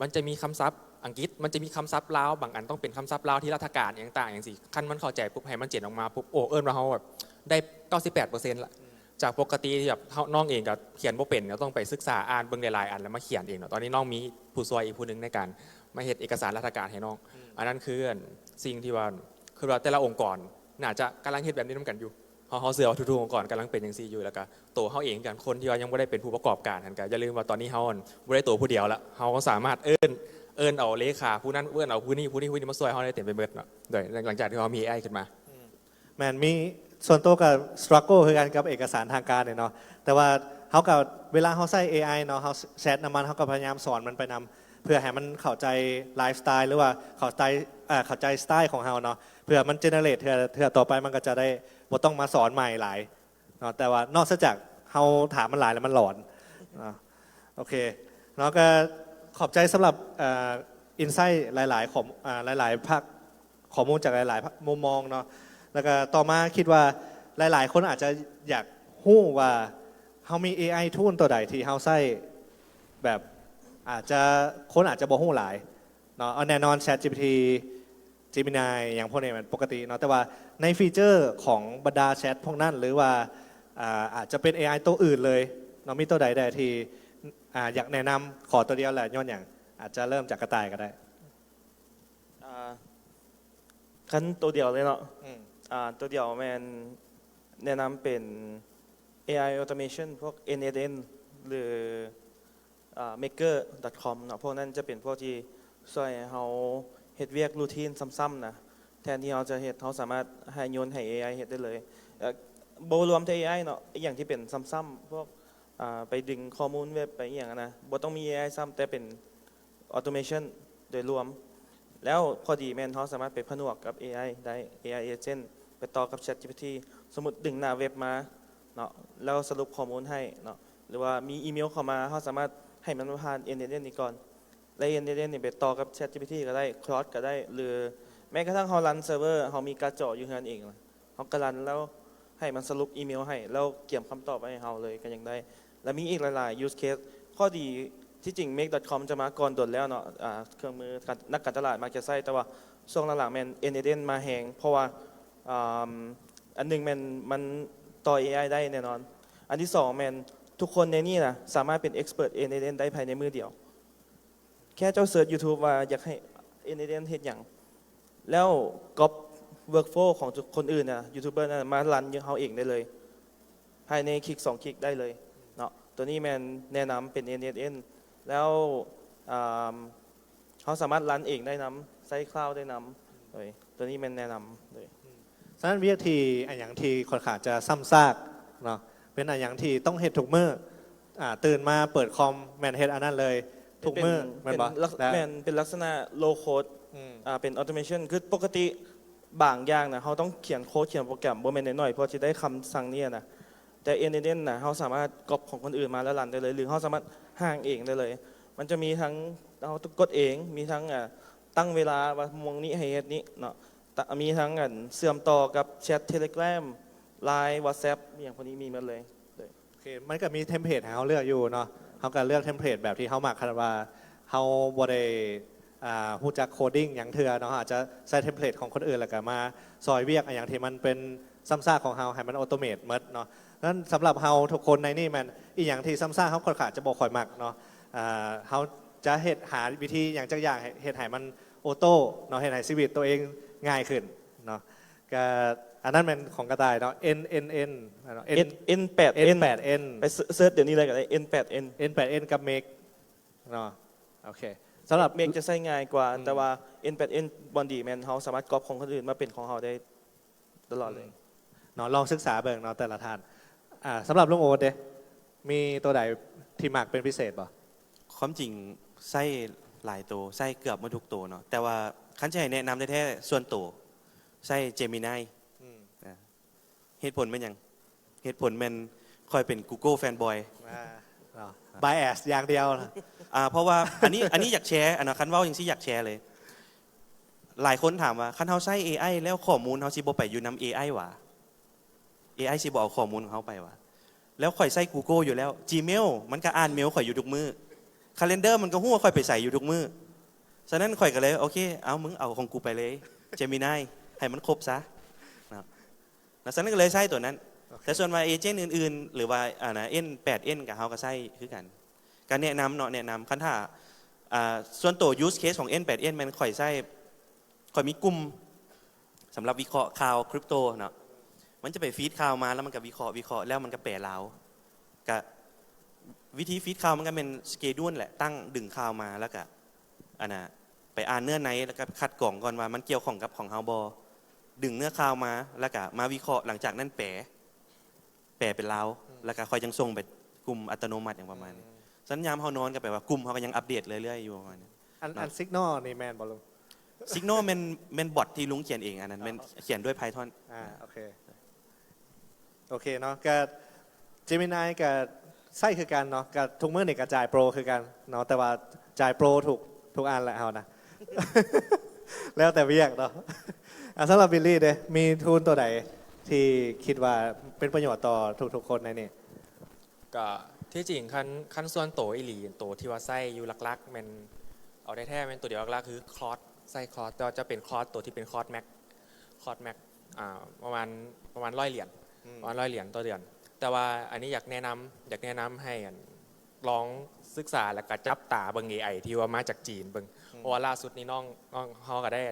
มันจะมีคำศัพท์อังกฤษมันจะมีคำศัพท์ลาวบางอันต้องเป็นคำศัพท์ลาวที่ราชการอย่างต่างอย่างสิขั้นมันเข้าใจปุ๊บให้มันเจนออกมาปุ๊บโอ้เอิ้นว่าเฮาแบบได้ 98% ละจากปกติที่แบบน้องเองก็เขียนบ่เป็นก็ต้องไปศึกษาอ่านเบิ่งหลายๆอันแล้วมาเขียนเองเนาะตอนนี้น้องมีผู้ช่วยอีกผู้นึงในการมาเฮ็ดเอกสารราชการให้น้องอันนั้นคือสิ่งที่ว่าคือว่าแต่ละองค์กรน่าจะกำลังเฮ็ดแบบนี้นำกันอยู่เขาเสือว่าทุกๆองค์กรกำลังเป็นอย่างซี่อยู่แล้วก็ตัวเขาเองกันคนที่ว่ายังไม่ได้เป็นผู้ประกอบการกันก็อย่าลืมว่าตอนนี้เขาไม่ได้ตัวผู้เดียวละเขาก็สามารถเอิ้นเอาเลขาผู้นั้นเอิ้นเอาผู้นี้มาช่วยเขาได้เต็มไปหมดเนาะโดยหลังจากที่เขามี AI ขึ้นมาแมนมีส่วนตัวกับ struggle คือกันกับเอกสารทางการเนี่ยเนาะแต่ว่าเขากับเวลาเขาใส่ AI เนาะเขาแชทนำมันเขาก็พยายามสอนมันไปนำเพื่อให้มันเข้าใจไลฟ์สไตล์หรือว่าเข้าใจสไตล์ของเราเนาะเพื่อมันเจเนเรตเถื่อต่อไปมันก็จะได้บ่ต้องมาสอนใหม่หลายเนาะแต่ว่านอกจากเราถามมันหลายแล้วมันหลอนโอเคเนาะก็ขอบใจสำหรับอินไซต์หลายๆของหลายๆภาคข้อมูลจากหลายๆมุมมองเนาะแล้วก็ต่อมาคิดว่าหลายๆคนอาจจะอยากรู้ว่าเขามี AI ทูลตัวใดที่เขาใช้แบบอาจจะบ่รู้หลายเนาะแน่นอน ChatGPT Gemini อย่างพวกนี้มันปกติเนาะแต่ว่าในฟีเจอร์ของบรรดาแชทพวกนั้นหรือว่าอาจจะเป็น AI ตัวอื่นเลยเนาะมีตัวใดที่อยากแนะนำขอตัวเดียวแหละย้อนอย่างอาจจะเริ่มจากกระต่ายก็ได้ขั้นตัวเดียวเลยเนาะตัวเดียวแมนแนะนำเป็น AI automation พวก NNN หรือ maker.com เนาะพวกนั้นจะเป็นพวกที่ช่วยให้เราเฮ็ดเวียกรูทีนซ้ำๆนะแทนที่เราจะเฮ็ดเราสามารถให้โยนให้ AI เฮ็ดได้เลยบ่รวมแต่ AI เนาะอย่างที่เป็นซ้ำๆพวกไปดึงข้อมูลเว็บไปอย่างนั้นนะบ่ต้องมี AI ซ้ำแต่เป็น automation โดยรวมแล้วพอดีแม่นเขาสามารถไปผนวกกับ AI ได้ AI agent ไปต่อกับ ChatGPT สมมุติดึงหน้าเว็บมาเนาะแล้วสรุปข้อมูลให้เนาะหรือว่ามีอีเมลเข้ามาเขาสามารถให้มันผ่าน NNN นี่ก่อนและ NNN นี่ไปต่อกับ ChatGPT ก็ได้ Claude ก็ได้หรือแม้กระทั่งเขารันเซิร์ฟเวอร์เขามีการ์ดจออยู่นั่นเองเขาก็รันแล้วให้มันสรุปอีเมลให้แล้วเกี่ยมคำตอบให้เราเลยก็ยังได้และมีอีกหลายๆ use case ข้อดีที่จริง make.com จะมาก่อนโดดแล้วเนาะเครื่องมือนักการตลาดมาจะใช้แต่ว่าช่วงหลังๆแมน NNN มาแหงเพราะว่าอันหนึ่งมันต่อ AI ได้แน่นอนอันที่สองแมนทุกคนในนี้นะสามารถเป็น expert NNN ได้ภายในมือเดียวแค่เจ้าเสิร์ช YouTube ว่าอยากให้ NNN เฮ็ดอย่างแล้วก๊อป workflow ของคนอื่นนะยูทูบเบอร์นะมารันยังเขาเองได้เลยภายในคลิก2คลิกได้เลยเนาะตัวนี้แมนแนะนำเป็น NNN แล้วเขาสามารถรันเองได้นำไซต์คลาวด์ได้นำเลยตัวนี้แมนแนะนำเลยฉะนั้นวิธีอย่างที่ค่อนข้างจะซ้ำซากเนาะเป็นอย่างที่ต้องเฮ็ดทุกมื้อตื่นมาเปิดคอมแมนเฮ็ดอันนั้นเลยทุกมื้อแมนบ่แมนเป็นลักษณะ low code เป็น automation คือปกติบางอย่างนะเขาต้องเขียนโค้ดเขียนโปรแกรมบ่แม่นน้อยๆพอจะได้คำสั่งนี้นะแต่ NNN นะเขาสามารถก๊อปของคนอื่นมาแล้วรันได้เลยหรือเขาสามารถห่างเองได้เลยมันจะมีทั้งเรากดเองมีทั้งตั้งเวลาว่ามงนี้ให้เฮ็ดนี้เนาะมีทั้งเชื่อมต่อกับแชท Telegram Line WhatsApp อย่างพวกนี้มีหมดเลยโอเคมันก็มีเทมเพลตให้เขาเลือกอยู่เนาะเขาก็เลือกเทมเพลตแบบที่เขามักว่าเขาบ่ได้ฮู้จักโคดิ้งอย่างเถื่อเนาะอาจจะใช้เทมเพลตของคนอื่นแล้วก็มาซอยเวียกอย่างที่มันเป็น ซ้ำซากของเฮาให้มันออโตเมตหมดเนาะนั้นสำหรับเฮาทุกคนในนี่มันอีกอย่างที่ซ้ำซากเฮาค่อนข้างจะบ่ค่อยมักเนาะเฮาจะหาวิธีอย่างจักอย่างเฮ็ดให้มันออโต้เนาะเฮ็ดให้ชีวิตตัวเองง่ายขึ้นเนาะก็อันนั้นเป็นของกระต่ายเนาะ N N N N8 N8N ไปเซิร์ชเดี๋ยวนี้เลยก็ได้ N8N N8N กับ Make เนาะโอเคสำหรับ เมกจะใช้ง่ายกว่า แต่ว่า N8N บอนดีแมนเขาสามารถก๊อปของคนอื่นมาเป็นของเขาได้ตลอดเลย เนาะลองศึกษาเบิ่งเนาะแต่ละท่านสำหรับลุงโอ๊ตเด้มีตัวใดที่มักเป็นพิเศษบ่ ความจริงไส้หลายตัวไส้เกือบหมาทุกตัวเนาะแต่ว่าคันจะให้แนะนำแท้ๆส่วนตัวไส้เจมินายเหตุผลเป็นหยังเหตุผลมันคอยเป็น Google Fanboy bias อย่างเดียวนะ เพราะว่าอันนี้อยากแชร์นะคันเว่าอย่างที่อยากแชร์เลย หลายคนถามว่าคันเฮาใช้ AI แล้วข้อมูลเฮาสิบ่ไปอยู่นำ AI หว่า AI สิบ่เอาข้อมูลของเฮาไปหว่าแล้วข่อยใช้ Google อยู่แล้ว Gmail มันก็อ่านเมลข่อยอยู่ทุกมือ Calendar มันก็ฮู้ว่าข่อยไปใส่อยู่ทุกมือฉะนั้นข่อยก็เลยโอเคเอามึงเอาของกูไปเลย Gemini ให้มันครบซะนะฉะนั้นก็เลยใช้ตัวนั้น แต่ส่วนว่าเอเจนต์อื่นๆหรือว่าN8N กับเฮาก็ใช้คือกันการแนะนำเนาะแนะนำคันถ้าส่วนตัว use case ของ N8N มันข่อยใช้ข่อยมีกลุ่มสำหรับวิเคราะห์ข่าวคริปโตเนาะมันจะไปฟีดข่าวมาแล้วมันก็วิเคราะห์แล้วมันก็แปลลาวกับวิธีฟีดข่าวมันก็เป็นสเกดูลแหละตั้งดึงข่าวมาแล้วก็ไปอ่านเนื้อในแล้วก็คัดกรองก่อนว่ามันเกี่ยวข้องกับของเฮาบ่ดึงเนื้อข่าวมาแล้วก็มาวิเคราะห์หลังจากนั้นแปลเป็นลาวแล้วก็ค่อยยังส่งไปกลุ่มอัตโนมัติอย่างประมาณนี้สัญญาณเฮานอนก็แปลว่ากลุ่มเฮาก็ยังอัปเดตเรื่อยๆอยู่ประมาณนี้อันซิกนอลนี่แมนบ่ลุง ซิกโนเป็นบอทที่ลุงเขียนเองอันนั้นเป็นเขียนด้วย Python โอเคเนาะกับ Gemini กับไส้คือกันเนาะกับทุกมื้อนี่กับจ่ายโปรคือกันเนาะแต่ว่าจ่ายโปรทุกอันแหละเอานะ แล้วแต่เวียกเนาะสำหรับบิลลี่เด้มีทูนตัวไหนที่คิดว่าเป็นประโยชน์ต่อทุกๆคนในนี่ ก็ที่จริงคันส่วนโตอีหลีโตที่ว่าไส้อยู่หลักๆมันเอาได้แท้เป็นตัวเดียวหลักๆคือคลอสไส้คลอสแต่ว่าจะเป็นคลอสตัวที่เป็นคลอสแม็กประมาณ100 เหรียญประมาณ100 เหรียญต่อเดือนแต่ว่าอันนี้อยากแนะนำให้ลองศึกษาและก็จับตาเบิ่ง AI ที่ว่ามาจากจีนเบิ่งเพราะว่าล่าสุดนี้น้องเฮาก็ได้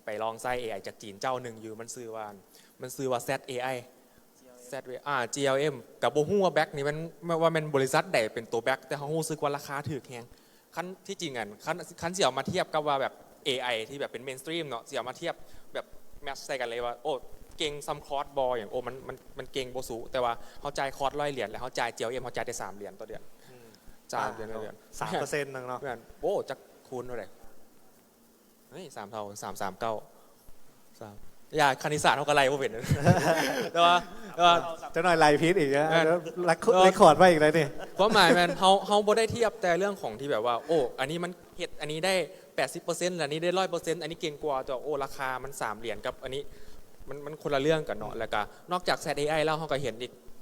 ไปลองไส้ AI จากจีนเจ้าหนึ่งอยู่มันชื่อว่า ZAI GLM กับบ่ฮู้ว่าแบ็คนี่มันว่ามันบริษัทใดเป็นตัวแบ็คแต่เฮารู้สึกว่าราคาถูกแฮงคันที่จริงคันสิเอามาเทียบกับว่าแบบ AI ที่แบบเป็นเมนสตรีมเนาะสิเอามาเทียบแบบแมทช์ใส่กันเลยว่าโอ้เก่งซัมคอร์สบออย่างโอ้มันเก่งบ่สูแต่ว่าเฮาจ่ายคอร์ส100 เหรียญแล้วเฮาจ่าย GLM เฮาจ่ายได้3 เหรียญต่อเดือนจ่ายเดือน 3% นึงเนาะโอ้จักคูณเท่าไหร่เฮ้ย3 เท่า3 อย่าคณิตศาสตร์เฮาก็ไล่บ่เป็นแต่ว่าจะหน่อยไล่พิษอีกนะเรคคอร์ดไว้อีกแล้วนี่ความหมายมันเฮาบ่ได้เทียบแต่เรื่องของที่แบบว่าโอ้อันนี้มันเฮ็ดอันนี้ได้ 80% อันนี้ได้ 100% อันนี้เก่งกว่าแต่โอ้ราคามัน3 เหรียญกับอันนี้มันคนละเรื่องกันเนาะแล้วก็นอกจาก ZAI แล้วเฮาก็เห็น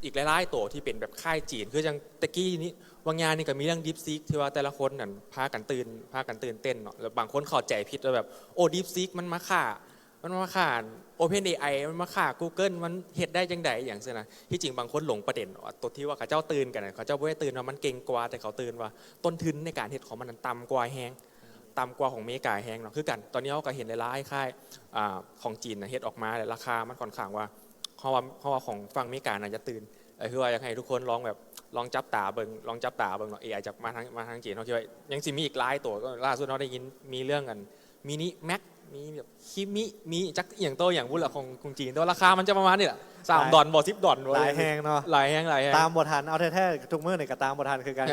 อีกหลายๆตัวที่เป็นแบบค่ายจีนคือจังตะกี้นี้บางงานนี่ก็มีเรื่อง DeepSeek ที่ว่าแต่ละคนนั่นพากันตื่นเต้นเนาะแล้วบางคนเข้าใจผิดว่าแบบโอ้ DeepSeek มันมาฆ่าOpenAI มันมาฆ่า Google มันเฮ็ดได้จังได๋อย่างเช่นนะที่จริงบางคนหลงประเด็นตัวที่ว่าเขาเจ้าตื่นกันเขาเจ้าบ่ได้ตื่นว่ามันเก่งกว่าแต่เขาตื่นว่าต้นทุนในการเฮ็ดของมันนั้นต่ำกว่าของอเมริกาแฮงเนาะคือกันตอนนี้เราก็เห็นหลายๆค่ายของจีนเฮ็ดออกมาแต่ราคามันค่อนข้างว่าเพราะว่าของฝั่งอเมริกาน่าจะตื่นคือว่าอยากให้ทุกคนลองจับตาเบิ่งเนาะ AI จากมาทางจีนเฮาคิดว่ายังสิมีอีกหลายตัวก็ล่าสุดเราได้ยินมีเรื่องกันมินิแม็กมีแบบคิมิมีจักอย่างโตอย่างบุญละของจีนแต่ราคามันจะประมาณนี่แหละ$3บ่$10หลายแฮงเนาะหลายแฮงตามบ่ทันเอาแท้ๆทุกมื้อนี่ก็ตามบ่ทันคือกัน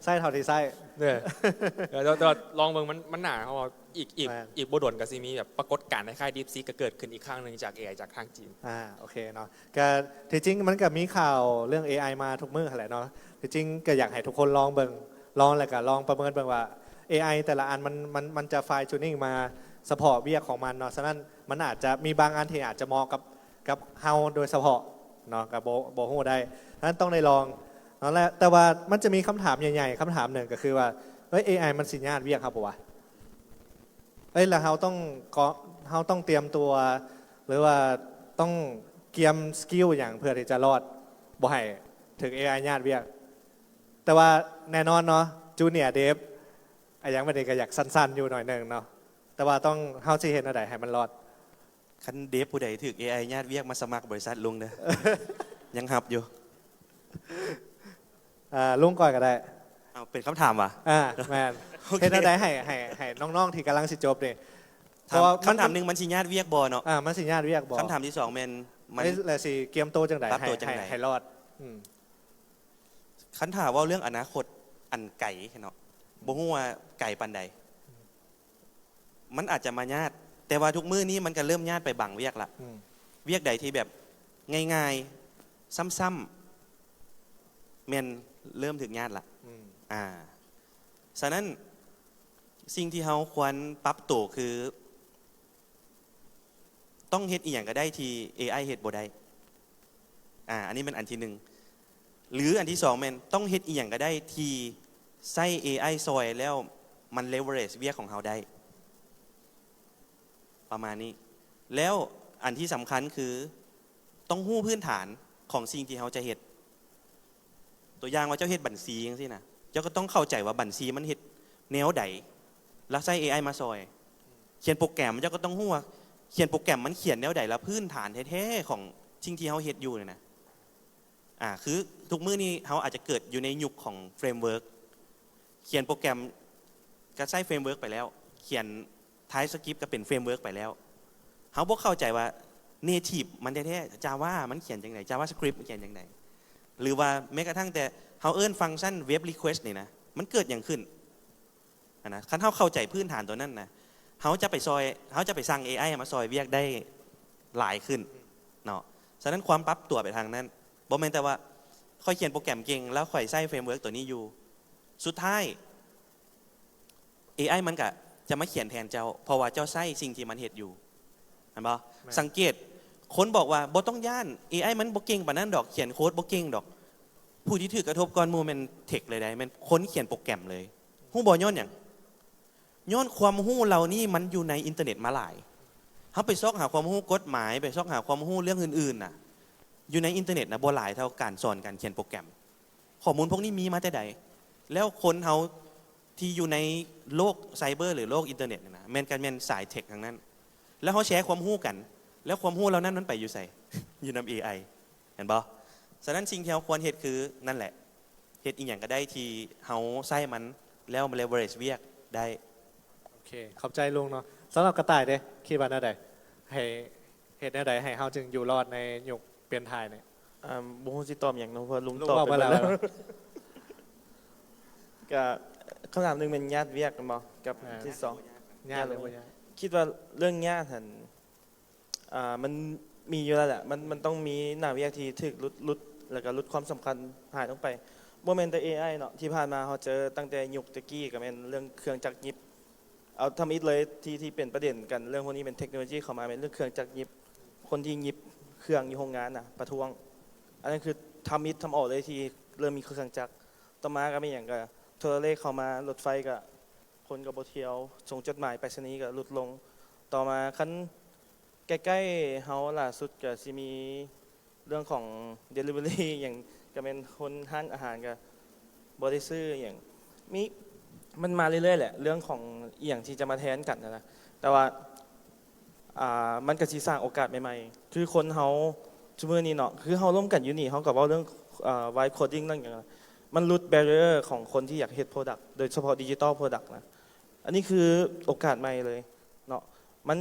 ไส้เท่าที่ไส้แต่ลองเบิ่งมันหนาเพราะว่าอีกบ่ดนก็สิมีแบบปรากฏการณ์คล้ายๆ DeepSeek ก็เกิดขึ้นอีกครั้งนึงจาก AI จากทางจีนโอเคเนาะก็ที่จริงมันก็มีข่าวเรื่อง AI มาทุกมื้อแหละเนาะที่จริงก็อยากให้ทุกคนลองเบิ่งแล้วก็ลองประเมินเบิ่งว่า AI แต่ละอันมันจะไฟล์จูนิ่งมาเฉพาะเวียกของมันเนาะฉะนั้นมันอาจจะมีบางอันที่อาจจะเหมาะกับเฮาโดยเฉพาะเนาะกับโบฮู้ได้ฉะนั้นต้องได้ลองเนาะแต่ว่ามันจะมีคำถามใหญ่ๆคำถามหนึ่งก็คือว่าAI มันสิญาติเวียกครับป่ะวะแล้วเฮาต้องเตรียมตัวหรือว่าต้อง เกียมสกิลอย่างเพื่อที่จะรอดบ่ให้ถึง AI ญาติเวียกแต่ว่าแน่นอนเนาะจูเนียร์เดฟอย่างไม่ได้ก็อยากสั้นๆอยู่หน่อยหนึ่งเนาะแต่ว่าต้องเฮาสิเห็นอะไรให้มันรอด คันเดฟผู้ใดถึก AI ญาติเวียกมาสมัครบริษัทลุงเด้อ ยังหับอยู่ ลุงก่อนก็ได้ เอาเป็นคำถามว่ะ แมน โอเค เห็นอะไรให้น้องๆที่กำลังสิจบนี่เพ ถาม ราะว่า คำถามหนึ่งมันสิญาติเวียกบ่เนาะ มันสิญาติเวียกบอก คำถามที่สองแม่นมัน แล้วสิเกียมโตจังได ปรับตัวจังใด ให้รอดอืม คันถามว่าเรื่องอนาคตอันไก่เนาะบ่ฮู้ว่าไก่ปานใด มันอาจจะมาญาติ แต่ว่าทุกมื้อนี้มันก็เริ่มญาติไปบังเวียกละ อืม เวียกใดที่แบบง่ายๆซ้ำๆแม่นเริ่มถึงญาติละ อืม ฉะนั้นสิ่งที่เฮาควรปรับตัวคือ ต้องเฮ็ดอีหยังก็ได้ที่ AI เฮ็ดบ่ได้อันนี้เป็นอันที่หนึ่งหรืออันที่สองแม่นต้องเฮ็ดอีหยังก็ได้ที่ใช้ AI ซอยแล้วมัน leverage เวียกของเฮาได้ ประมาณนี้ แล้วอันที่สำคัญคือต้องรู้พื้นฐานของสิ่งที่เฮาจะเฮ็ดตัวอย่างว่าเจ้าเฮ็ดบัญชีจังซี่นะเจ้าก็ต้องเข้าใจว่าบัญชีมันเฮ็ดแนวใดแล้วใช้ AI มาซอย เขียนโปรแกรมเจ้าก็ต้องรู้ว่าเขียนโปรแกรมมันเขียนแนวใดแล้วพื้นฐานแท้ๆของสิ่งที่เฮาเฮ็ดอยู่เนี่ยนะคือทุกมื้อนี้เฮาอาจจะเกิดอยู่ในยุคของเฟรมเวิร์กเขียนโปรแกรมก็ใช้เฟรมเวิร์กไปแล้วเขียนท้ายสคริปต์ก็เป็นเฟรมเวิร์กไปแล้วเฮาบ่เข้าใจว่าเนทีฟมันแท้ๆ Java มันเขียนจังได JavaScript มันเขียนจังไดหรือว่าแม้กระทั่งแต่เฮาเอิ้นฟังก์ชันเว็บรีเควสต์นี่นะมันเกิดอย่างขึ้นนะคันเฮาเข้าใจพื้นฐานตัวนั้นนะเฮาจะไปสั่ง AI มาซอยเวียกได้หลายขึ้นเนาะฉะนั้นความปรับตัวไปทางนั้นบ่แม่นแต่ว่าค่อยเขียนโปรแกรมเก่งแล้วค่อยใช้เฟรมเวิร์กตัวนี้อยู่สุดท้าย AI มันก็จะมาเขียนแทนเจ้าเพราะว่าเจ้าใช้สิ่งที่มันเฮ็ดอยู่เห็นบ่สังเกตคนบอกว่าบ่ต้องย่าน AI มันบ่เก่งปานนั้นดอกเขียนโค้ดบ่เก่งดอกผู้ที่ถูกกระทบก่อนหมู่แม่นเทคเลยได้แม่นคนเขียนโปรแกรมเลยฮู้บ่ย้อนหยังย้อนความรู้เรานี่มันอยู่ในอินเทอร์เน็ตมาหลายเฮาไปซอกหาความรู้กฎหมายไปซอกหาความรู้เรื่องอื่นๆน่ะอยู่ในอินเทอร์เน็ตน่ะบ่หลายเท่าการสอนการเขียนโปรแกรมข้อมูลพวกนี้มีมาแต่ใดแล้วคนเฮาที่อยู่ในโลกไซเบอร์หรือโลกอินเทอร์เน็ตนะแม่นกันแม่นสายเทคทั้งนั้นแล้วเขาแชร์ความรู้กันแล้วความรู้เหล่านั้นมันไปอยู่ใส่ อยู่นำ AI เห็นบ่ฉะนั้นสิ่งที่เราควรเฮ็ดคือนั่นแหละเฮ็ดอีหยังก็ได้ที่เฮาใช้มันแล้วมัน leverage เวียกได้ โอเคขอบใจลุงเนาะสำหรับกระต่ายเด้คิดว่าแนวใดให้เฮ็ดแนวใดให้เฮาจึงอยู่รอดในยุคเปลี่ยนถ่ายเนี่ย บ่ฮู้สิตอบหยังเนาะเพราะลุง ลุง ตอบ ว่า ไป บ่ หม แล้ ด ว แล้วก็คำถามหนึงเป็นญาติเวียกกันบ่กับที่สอง ญาติเลยบ่ญาติ คิดว่าเรื่องญาติหันมันมีอยู่แล้วแหละมันต้องมีหน้าเวียกที่ถึกลดแล้วก็ลดความสำคัญหายลงไปบ่แม่นแต่ AI เนาะที่ผ่านมาเขาเจอตั้งแต่ยุคตะกี้ก็แม่นเรื่องเครื่องจักรยิบเอาทำอิดเลยที่เป็นประเด็นกันเรื่องพวกนี้เป็นเทคโนโลยีเข้ามาเป็นเรื่องเครื่องจักรยิบคนที่ยิบเครื่องอยู่โรงงานน่ะประท้วงอันนั้นคือทำอิดทำออกเลยที่เริ่มมีเครื่องจักรต่อมาก็มีอย่างก็โทรเลขเข้ามารถไฟก็คนก็บ่เที่ยวส่งจดหมายไปรษณีย์ก็ลดลงต่อมาคันใกล้ๆเฮาล่าสุดก็สิมีเรื่องของ delivery อย่างก็เป็นคนห้างอาหารก็บ่ได้ซื้ออย่างมีมันมาเรื่อยๆแหละเรื่องของอีหยังที่จะมาแทนกันนะแต่ว่ามันก็สิสร้างโอกาสใหม่ๆคือคนเฮาซุมื้อนี้เนาะคือเฮาร่วมกันอยู่นี่เฮาก็เว้าเรื่องvibe coding นั่นอย่างมันลด barrier ของคนที่อยากเฮ็ด product โดยเฉพาะ digital product นะอันนี้คือโอกาสใหม่เลยเนาะมัน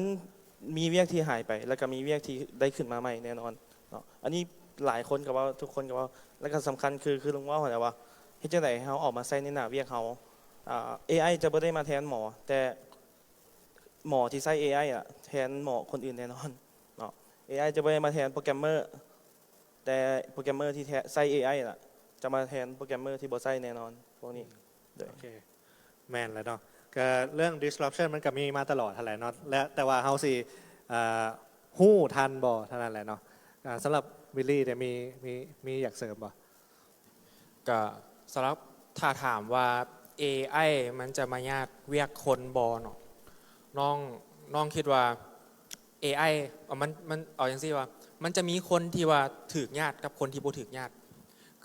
มีเวียกที่หายไปแล้วก็มีเวียกที่ได้ขึ้นมาใหม่แน่นอนเนาะอันนี้หลายคนก็ว่าทุกคนก็ว่าแล้วก็สำคัญคือลุงว่าว่าเฮ็ดจังได๋เฮาออกมาใส่ในหน้าเวียกเฮาAI จะบ่ได้มาแทนหมอแต่หมอที่ใช้ AI อ่ะแทนหมอคนอื่นแน่นอนเนาะ AI จะบ่ได้มาแทนโปรแกรมเมอร์แต่โปรแกรมเมอร์ที่ใช้ AI น่ะจะมาแทนโปรแกรมเมอร์ที่บ่ใช้แน่นอนพวกนี้โอเคแม่นแล้วเนาะก็เรื่อง disruption มันก็มีมาตลอดเท่าไหร่เนาะและแต่ว่าเฮาสิฮู้ทันบ่เท่านั้นแหละเนาะสำหรับวิลลี่เนี่ยมีอยากเสริมบ่ ก็สำหรับถ้าถามว่า AI มันจะมาญาติเวียกคนบอเนาะน้องคิดว่า AI มันเอาอย่างซี่ว่า มันจะมีคนที่ว่าถือญาติกับคนที่บ่ถือญาติ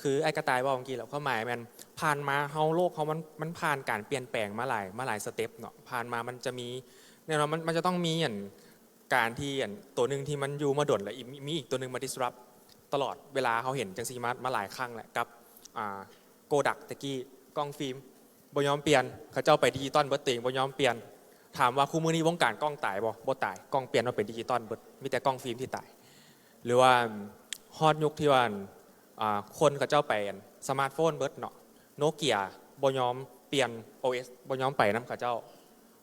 คือไอ้กระต่ายว่าเมื่อกี้แล้วความหมายมันผ่านมาเฮาโลกเขามันผ่านการเปลี่ยนแปลงมาหลายสเต็ปเนาะผ่านมามันจะมีแน่นอนมันจะต้องมีอย่างการที่อย่างตัวหนึ่งที่มันอยู่มาดนแล้วมีอีกตัวหนึ่งมา disrupt ตลอดเวลาเขาเห็นจังซีมาหลายครั้งแหละกับโกดักตะกี้กล้องฟิล์มบ่ยอมเปลี่ยนเขาเจ้าไปดิจิตอลเบิดติงบ่ยอมเปลี่ยนถามว่าคู่มือนี้วงการกล้องตายบ่ตายกล้องเปลี่ยนมาเป็นดิจิตอลเบิดมีแต่กล้องฟิล์มที่ตายหรือว่าฮอตยุคที่ว่าคนเขาเจ้าไปสมาร์ทโฟนเบิดเนาะโนเกียบ่ยอมเปลี่ยน OS บ่ยอมไปน้ำเขาเจ้า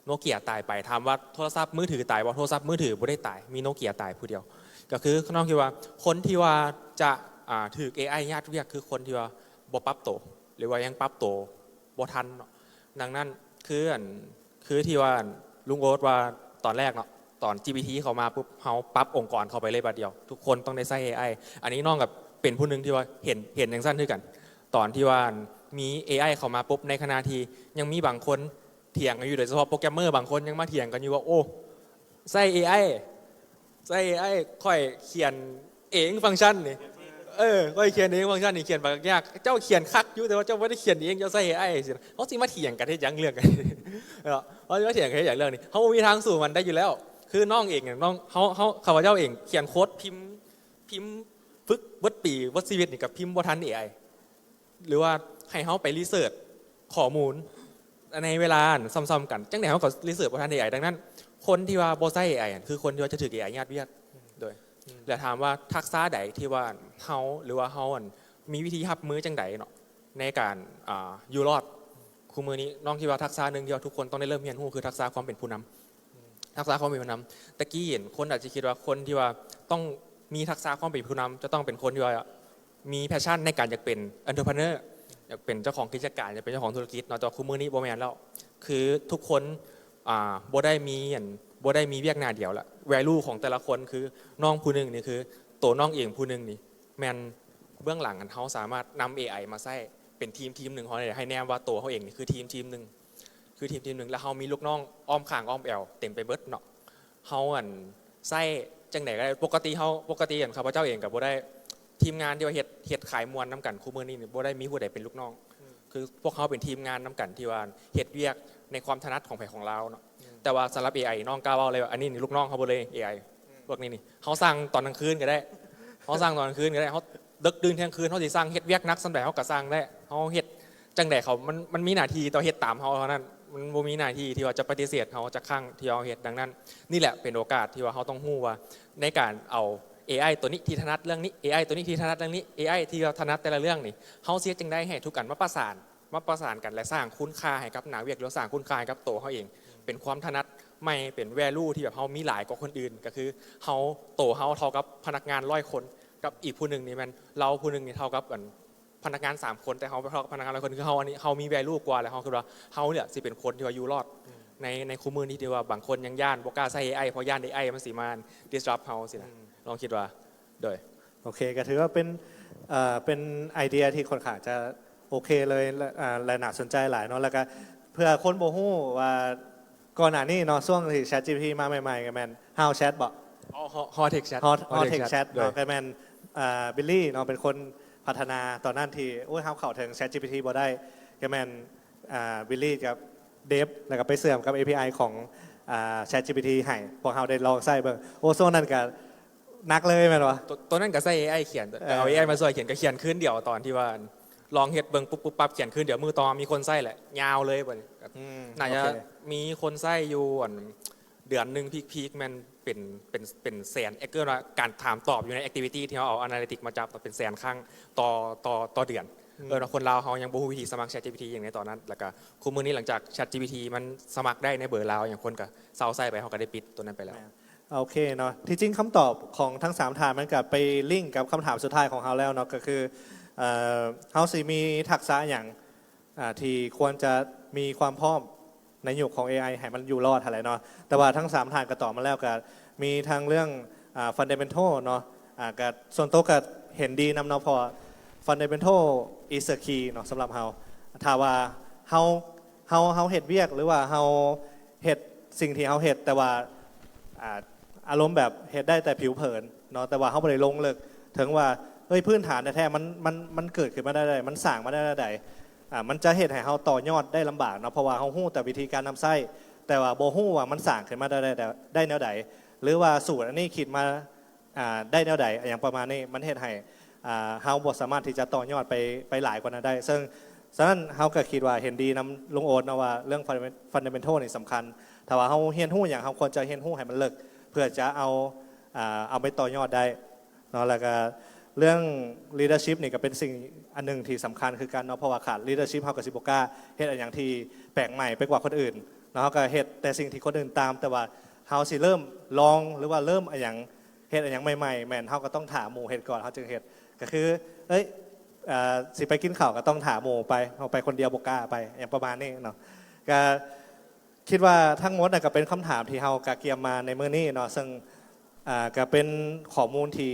โนเกียตายไปถามว่าโทรศัพท์มือถือตายบ่โทรศัพท์มือถือบ่ได้ตายมีโนเกียตายผู้เดียวก็คือน้องคิดว่าคนที่ว่าจะถือ AI ญาติเรียกคือคนที่ว่าบ่ปรับตัวหรือว่ายังปรับตัวบ่ทันเนาะดังนั้นคือที่ว่าลุงโอ๊ตว่าตอนแรกเนาะตอน GPT เขามาปุ๊บเขาปรับองค์กรเข้าไปเลยบัดเดียวทุกคนต้องได้ใช้ AI อันนี้น้องกับเป็นผู้หนึ่งที่ว่าเห็นอย่างสั้นด้วยกันตอนที่ว่ามี AI เข้ามาปุ๊บในขณะที่ยังมีบางคนเถียงกันอยู่โดยเฉพาะโปรแกรมเมอร์บางคนยังมาเถียงกันอยู่ว่าโอ้ใช้ AI ค่อยเขียนเองฟังก์ชันนี่ค่อยเขียนเองฟังก์ชันนี่เขียนแบบยากเจ้าเขียนคักอยู่แต่ว่าเจ้าไม่ได้เขียนเองเจ้าใช้ AI สิเขาสิมาเถียงกันให้ยังเรื่องกันเขาสิมาเถียงกันให้อย่างเรื่องนี้เขามีทางสู่มันได้อยู่แล้วคือน้องเองเนี่ยน้องเขาว่าเจ้าเองเขียนโค้ดพิมพ์ฝึกวัดปีวัดชีวิตนี่กับพิมพ์บ่ทัน AI หรือว่าให้เขาไปรีเสิร์ชข้อมูลในเวลาซ้ำๆกันจังไหนเขาก็รีเสิร์ชบ่ทัน AI ดังนั้นคนที่ว่าบ่ใช้ AI คือคนที่ว่าจะถือ AI ญาติเวียดโดยแล้วถามว่าทักษะใดที่ว่าเขาหรือว่าเขามีวิธีรับมือจังไดเนาะในการอยู่รอดคู่มือนี้น้องคิดว่าทักษะหนึ่งที่ทุกคนต้องได้เริ่มเรียนรู้คือทักษะความเป็นผู้นำทักษะความเป็นผู้นำตะกี้เห็นคนอาจจะคิดว่าคนที่ว่าต้องมีทักษะความเป็นผู้นำจะต้องเป็นคนที่ว่ามีแพชชั่นในการอยากเป็น entrepreneur อยากเป็นเจ้าของกิจการอยากเป็นเจ้าของธุรกิจเนาะแต่คู่มือนี้บ่แม่นแล้วคือทุกคนบ่ได้มีเวียกหน้าเดียวละ value ของแต่ละคนคือน้องผู้หนึ่งนี่คือตัวน้องเองผู้หนึ่งนี่แมนเบื้องหลังเขาสามารถนำ AI มาใช้เป็นทีมหนึ่งเขาให้แนมว่าตัวเขาเองนี่คือทีมหนึ่งแล้วเขามีลูกน้องอ้อมข้างอ้อมแอวเต็มไปเบิดเนาะเขาใช้จังไหนก็ได้ปกติข้าพเจ้าเองกับบ่ได้ทีมงานที่ว่าเฮ็ดขายมวลน้ำกันคู่มือนี่บ่ได้มีผู้ใดเป็นลูกน้องคือพวกเขาเป็นทีมงานน้ำกันที่ว่าเฮ็ดเวียกในความถนัดของแผของเราเนาะแต่ว่าสำหรับ AI น้องกล้าว่าเลยว่าอันนี้นี่ลูกน้องเขาบ่เลย AI พวกนี้นี่เขาสั่งตอนกลางคืนก็ได้เขาดึกดื่นเที่ยงคืนเขาสิสั่งเฮ็ดเวียกนักสำหรับเขาก็สั่งได้เขาเฮ็ดจังได๋เขามันมีหน้าที่ต่อเฮ็ดตามเขาเท่านั้นมันบ่มีหน้าที่ที่ว่าจะปฏิเสธเขาจะข้างที่เขาเฮ็ดดังนั้นนี่แหละเป็นโอกาสที่ว่าเขาต้องฮู้ว่าในการเอา AI ตัวนี้ที่ถนัดเรื่องนี้ AI ตัวนี้ที่ถนัดเรื่องนี้ AI ที่เราถนัดแต่ละเรื่องนี่เขาเสียจังได้ให้ทุกกันมาประสานกันและสร้างคุณค่าให้กับนักเวียกหรือสร้างคุณค่าให้กับตัวเขาเองเป็นความถนัดไม่เป็น value ที่แบบเขามีหลายกว่าคนอื่นก็คือเขาโตเขาเท่ากับพนักงาน100 คนกับอีกผู้หนึ่งนี่มันเราผู้หนึ่งนี่เท่ากับพนักงาน3 คนแต่เขาเท่ากับพนักงาน100 คนคือเขาอันนี้เขามี value กว่าแล้วเขาคือว่าเขาเนี่ยสิเป็นคนที่ว่าอยู่รอดในคู่มือนี้ที่ว่าบางคนยังย่านบ่กล้าใช้ AI เพราะย่าน AI มันสิมา disrupt เขาสินะลองคิดว่าโดยโอเคก็ถือว่าเป็นไอเดียที่คนขาจะโอเคเลยและน่าสนใจหลายเนาะแล้วก็เพื่อคนโบฮู้ว่าก่อนหน้านี้เนาะช่วงที่ ChatGPT มาใหม่ๆก็แม่น How Chat บ่How Tech Chat How Tech Chat เนาะก็แม่นบิลลี่เนาะเป็นคนพัฒนาตอนนั้นที่โอ้ยเฮาเข้าถึง ChatGPT บ่ได้ก็แม่นบิลลี่กับเดฟแล้วก็ไปเสื่อมกับ API ของChatGPT ให้พวกเฮาได้ลองใช้เบิ่งโอ้โซนนั้นก็นักเลยแม่นบ่ตัวนั้นก็ใช้ AI เขียนเอา AI มาช่วยเขียนก็เขียนคืนเดียวตอนที่ว่าลองเฮ็ดเบิ่งปุ๊บปั๊บเขียนคืนเดี๋ยวมือต่อมีคนใช้แหละยาวเลยบ่น่าจะมีคนใช้อยู่เดือนนึงพีคๆมันเป็นแสนเอ็กเกอร์การถามตอบอยู่ในแอคทิวิตี้ที่เขาเอา Analytics มาจับเป็นแสนครั้งต่อเดือนคนลาวเขายังบ่ฮู้วิธีสมัคร ChatGPT อย่างในตอนนั้นแล้วก็คู่มือนี้หลังจาก ChatGPT มันสมัครได้ในเบอร์ลาวอย่างคนก็เซาใส่ไปเขาก็ได้ปิดตัวนั้นไปแล้วโอเคเนาะที่จริงคำตอบของทั้ง3ถามมันก็ไปลิงก์กับคำถามสุดท้ายของเขาแล้วเนาะก็คือเฮาสิมีทักษะอย่างที่ควรจะมีความพร้อมในยุคของ AI ให้มันอยู่รอดอะไรเนาะแต่ว่าทั้ง3ถามก็ตอบมาแล้วก็มีทางเรื่องfundamental เนาะก็ส่วนตัวก็เห็นดีนำเนาะพอ fundamental is the key เนาะสำหรับเฮาถ้าว่าเฮาเฮ็ดเวียกหรือว่าเฮาเฮ็ดสิ่งที่เฮาเฮ็ดแต่ว่า อารมณ์แบบเฮ็ดได้แต่ผิวเผินเนาะแต่ว่าเขาบ่ได้ลงลึกถึงว่าเฮ้ยพื้นฐานแท้ๆมันเกิดขึ้นมาได้ใดมันสร้างมาได้ใดมันจะเฮ็ดให้เฮาต่อยอดได้ลำบากเนาะเพราะว่าเฮาฮู้แต่วิธีการนำไส้แต่ว่าบ่ฮู้ว่ามันสร้างขึ้นมาได้แนวใดหรือว่าสูตรอันนี้คิดมาได้แนวใดอย่างประมาณนี้มันเฮ็ดให้เฮาบ่สามารถที่จะต่อยอดไปหลายกว่านั้นได้ซึ่งฉะนั้นเฮาก็คิดว่าเห็นดีนำลุงโอ๊ตนะว่าเรื่อง fundamental นี่สำคัญถ้าว่าเฮาเรียนรู้อย่างเฮาควรจะเรียนรู้ให้มันเลิกเพื่อจะเอาไปต่อยอดได้เนาะแล้วก็เรื่อง leadership นี่ก็เป็นสิ่งอันหนึ่งที่สำคัญคือการเนาะเพราะว่าขาด leadership เฮาก็สิบ่กล้าเฮ็ดอะไรอย่างที่แปลกใหม่ไปกว่าคนอื่นเนาะเฮาก็เฮ็ดแต่สิ่งที่คนอื่นตามแต่ว่าเฮาสิเริ่มลองหรือว่าเริ่มอะไรอย่างเฮ็ดอะไรอย่างใหม่ๆแม่นเฮาก็ต้องถามหมู่เฮ็ดก่อนเฮาจึงเฮ็ดก็คือเอ้ยสิไปกินข้าวก็ต้องถามหมู่ไปเฮาไปคนเดียวบ่กล้าไปอย่างประมาณนี้เนาะก็คิดว่าทั้งหมดก็เป็นคำถามที่เฮากะเกียมมาในมื้อนี้เนาะซึ่งก็เป็นข้อมูลที่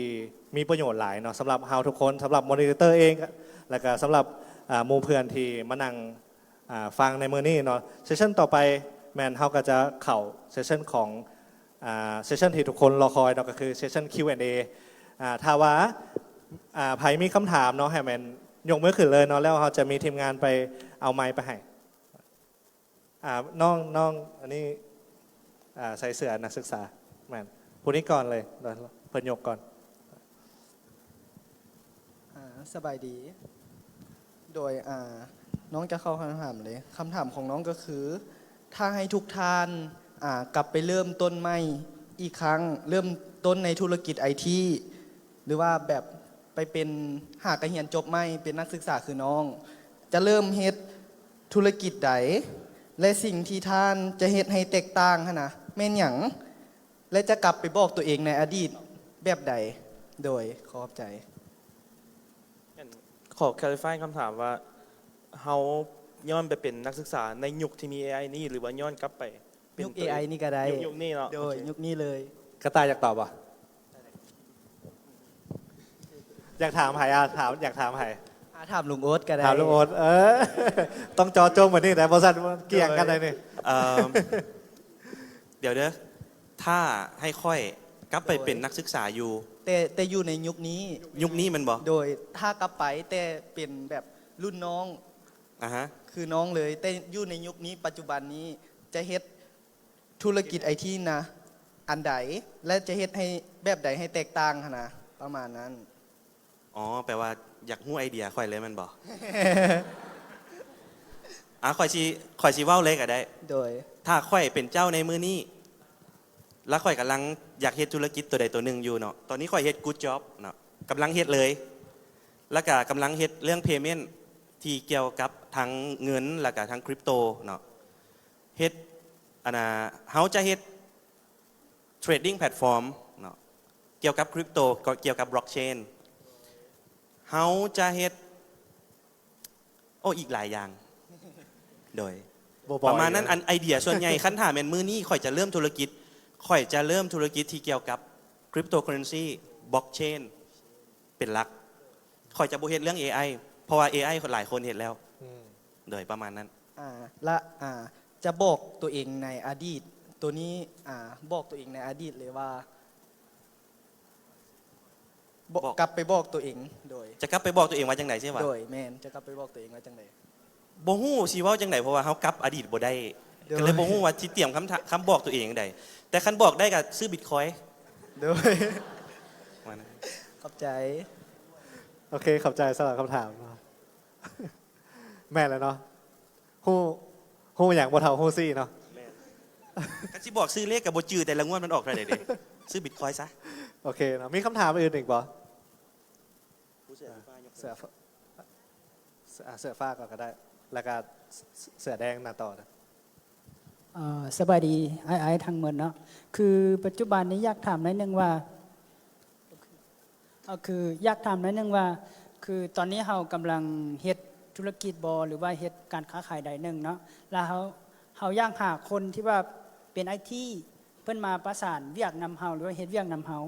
มีประโยชน์หลายเนาะสำหรับเฮาทุกคนสำหรับมอนิเตอร์เองแล้วก็สำหรับหมู่เพื่อนที่มานั่งฟังในมื้อนี้เนาะเซสชั่นต่อไปแมนเฮาก็จะเข้าเซสชั่นของเซสชั่นที่ทุกคนรอคอยเนาะก็คือเซสชั่น Q&A ถ้าว่าไผมีคำถามเนาะให้แมนยกมือขึ้นเลยเนาะแล้วเราจะมีทีมงานไปเอาไมค์ไปให้น้องอันนี้ใส่เสื้อนักศึกษาแมนผู้นี้ก่อนเลยเพิ่นยกก่อนสบายดีโดยน้องจะเข้าคำถามเลยคำถามของน้องก็คือถ้าให้ทุกท่านกลับไปเริ่มต้นใหม่อีกครั้งเริ่มต้นในธุรกิจไอทีหรือว่าแบบไปเป็นหากระเหียนจบใหม่เป็นนักศึกษาคือน้อง จะเริ่มเฮ็ดธุรกิจใดและสิ่งที่ท่านจะเฮ็ดให้แตกต่างนะแม่นหยังและจะกลับไปบอกตัวเองในอดีตแบบใดโดยขอบใจขอ clarify คำถามว่าเฮาย้อนไปเป็นนักศึกษาในยุคที่มี AI นี่หรือว่าย้อนกลับไปเป็น ยุค AI นี่ก็ได้ ยุคนี้เนาะ โดยยุคนี้เลย กระต่ายอยากตอบป่ะอยากถามไผ่อยากถามไผ่ถามลุงโอ๊ตก็ได้ถามลุงโอ๊ตต้องจอจงเหมือนนี่แต่บริษัทเกี่ยงกันเลยนี่เดี๋ยวถ้าให้ค่อยกลับไปเป็นนักศึกษาอยู่แต่อยู่ในยุคนี้มันบอกโดยถ้ากลับไปแต่เป็นแบบรุ่นน้องคือน้องเลยแต่อยู่ในยุคนี้ปัจจุบันนี้จะเฮ็ดธุรกิจไอทีนะอันใดและจะเฮ็ดให้แบบใดให้แตกต่างนะประมาณนั้นอ๋อแปลว่าอยากหู้ไอเดียค่อยเลยมันบอกค่อยชีเว้าเล็กก็ได้โดยถ้าค่อยเป็นเจ้าในมือนี้แล้วค่อยกำลังอยากเฮ็ดธุรกิจตัวใดตัวหนึ่งอยู่เนาะตอนนี้ค่อยเฮ็ด good job เนาะกำลังเฮ็ดเลยแล้วก็กำลังเฮ็ดเรื่อง payment ที่เกี่ยวกับทั้งเงินแล้วก็ทั้งคริปโตเนาะเฮ็ดเฮาจะเฮ็ด trading platform เนาะเกี่ยวกับคริปโตเกี่ยวกับ blockchain เฮาจะเฮ็ดอีกหลายอย่างโดยประมาณนั้นไอเดียส่วนใหญ่คันถามแม่นมื้อนี้ค่อยจะเริ่มธุรกิจที่เกี่ยวกับคริปโตเคอเรนซีบล็อกเชนเป็นหลักค่อยจะบ่เฮ็ดเรื่อง AI เพราะว่า AI คนหลายคนเฮ็ดแล้วโดยประมาณนั้นและจะบอกตัวเองในอดีตตัวนี้บอกตัวเองในอดีตเลยว่ากลับไปบอกตัวเองโดยจะกลับไปบอกตัวเองว่าจังได๋ใช่ป่ะโดยแม่นจะกลับไปบอกตัวเองว่าจังได๋บ่ฮู้สิเว้าจังได๋เพราะว่าเฮากลับอดีตบ่ได้ก็เลยบ่ฮู้ว่าสิเตรียมคำบอกตัวเองจังได๋แต่คันบอกได้ก็ซื้อ Bitcoin โดยขอบใจโอเคขอบใจสำหรับคำถามแม่นแล้วเนาะฮู้อย่างบ่เท่าฮู้ซี่เนาะคันสิบอกซื้อเลขก็บ่จื้อแต่ละงวดมันออกเท่าใดเด้ซื้อ Bitcoin ซะโอเคเนาะมีคำถามอื่นอีกบ่เสื้อฟ้าก็ได้แล้วก็เสื้อแดงหน้าต่อนะสบายดีไอ้ทางเมืองเนาะคือปัจจุบันนี้อยากถามนิดนึงว่าคืออยากถามนิดนึงว่าคือตอนนี้เรากำลังเฮ็ดธุรกิจบหรือว่าเฮ็ดการค้าขายใดหนึ่งเนาะแล้วเราอยากหาคนที่ว่าเป็นITเพิ่นมาประสานเวียกนำเฮาหรือว่าเฮ็ดเวียกนำเฮา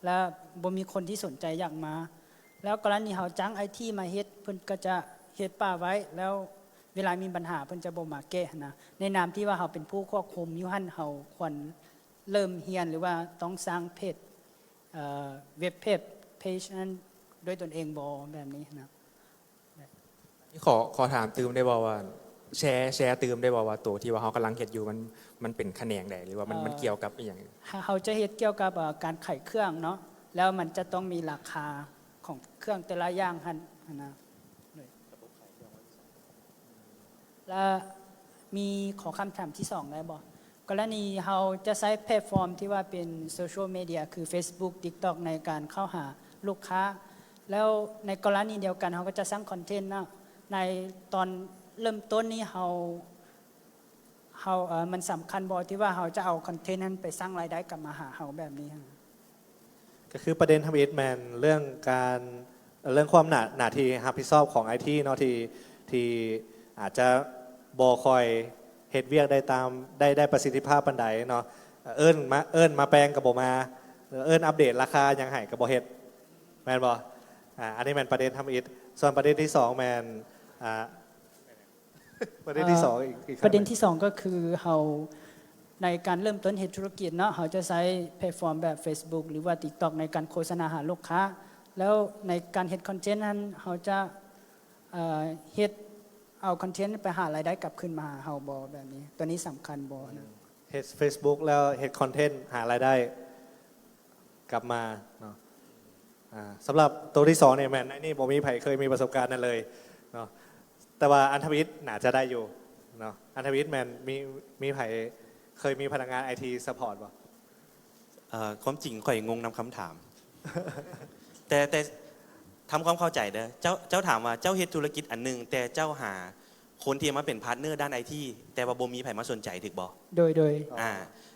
แล้วบ่มีคนที่สนใจอยากมาแล้วกรณีเฮาจ้างITมาเฮ็ดเพิ่นก็จะเฮ็ดป้าไว้แล้วเวลามีปัญหาเพิ่นจะบ่มาแก้นะในนามที่ว่าเฮาเป็นผู้ควบคุมอยู่หั่นเฮาควร เริ่มเรียนหรือว่าต้องสร้างเพจเว็บเพจนั้นด้วยตนเองบ่แบบนี้นะ ขอถามตืมได้บ่ว่าแชร์ตืมได้บ่ว่าตัวที่ว่าเขากำลังเฮ็ดอยู่มันเป็นแขนงใดหรือว่ามันเกี่ยวกับอีหยัง เขาจะเฮ็ดเกี่ยวกับการขายเครื่องเนาะแล้วมันจะต้องมีราคาของเครื่องแต่ละอย่างหันนะแล้วมีขอคำถามที่สองได้บ่กรณีเราจะใช้แพลตฟอร์มที่ว่าเป็นโซเชียลมีเดียคือ Facebook TikTok ในการเข้าหาลูกค้า แล้วในกรณีเดียวกันเขาก็จะสร้างคอนเทนต์นะในตอนเริ่มต้นนี้มันสำคัญบ่ที่ว่าเราจะเอาคอนเทนต์นั้นไปสร้างรายได้กลับมาหาเราแบบนี้ ก็คือประเด็นทำอิทแมนเรื่องความหน้าที่รับผิดชอบของ IT เนาะที่อาจจะบ่คอยเฮ็ดเวียกได้ประสิทธิภาพปานใดเนาะเอิ้นมาแปลงก็บ่มาเอิ้นอัปเดตราคายังให้ก็บ่เฮ็ดแม่นบ่อันนี้แม่นประเด็นทำอิทส่วนประเด็นที่สองแม่นประเด็นที่สองอีก ประเด็นที่สองก็คือเราในการเริ่มต้นเฮ็ดธุรกิจเนาะเราจะใช้แพลตฟอร์มแบบ Facebook หรือว่า TikTok ในการโฆษณาหาลูกค้า แล้วในการเฮ็ดคอนเทนต์นั้นเราจะเฮ็ดเอาคอนเทนต์ไปหารายได้กลับคืนมาหาเราบ่แบบนี้ตัวนี้สำคัญบ่นะ เฮ็ด Facebook แล้วเฮ็ดคอนเทนต์หารายได้กลับมาเนาะสำหรับตัวที่สองเนี่ยแม่นนี่ผมมีไผเคยมีประสบการณ์นั่นเลยเนาะแต่ว่าอันทวิทย์น่าจะได้อยู่เนาะอันทวิทย์แม่นมีไผเคยมีพนักงาน IT support ป่ะ ความจริงข่อยงงนำคำถาม แต่ทำความเข้าใจเด้อเจ้าถามว่าเจ้าเฮ็ดธุรกิจอันหนึงแต่เจ้าหาคนที่มาเป็นพาร์ทเนอร์ด้าน IT แต่ว่าบ่มีไผมาสนใจถึกบ่ โดย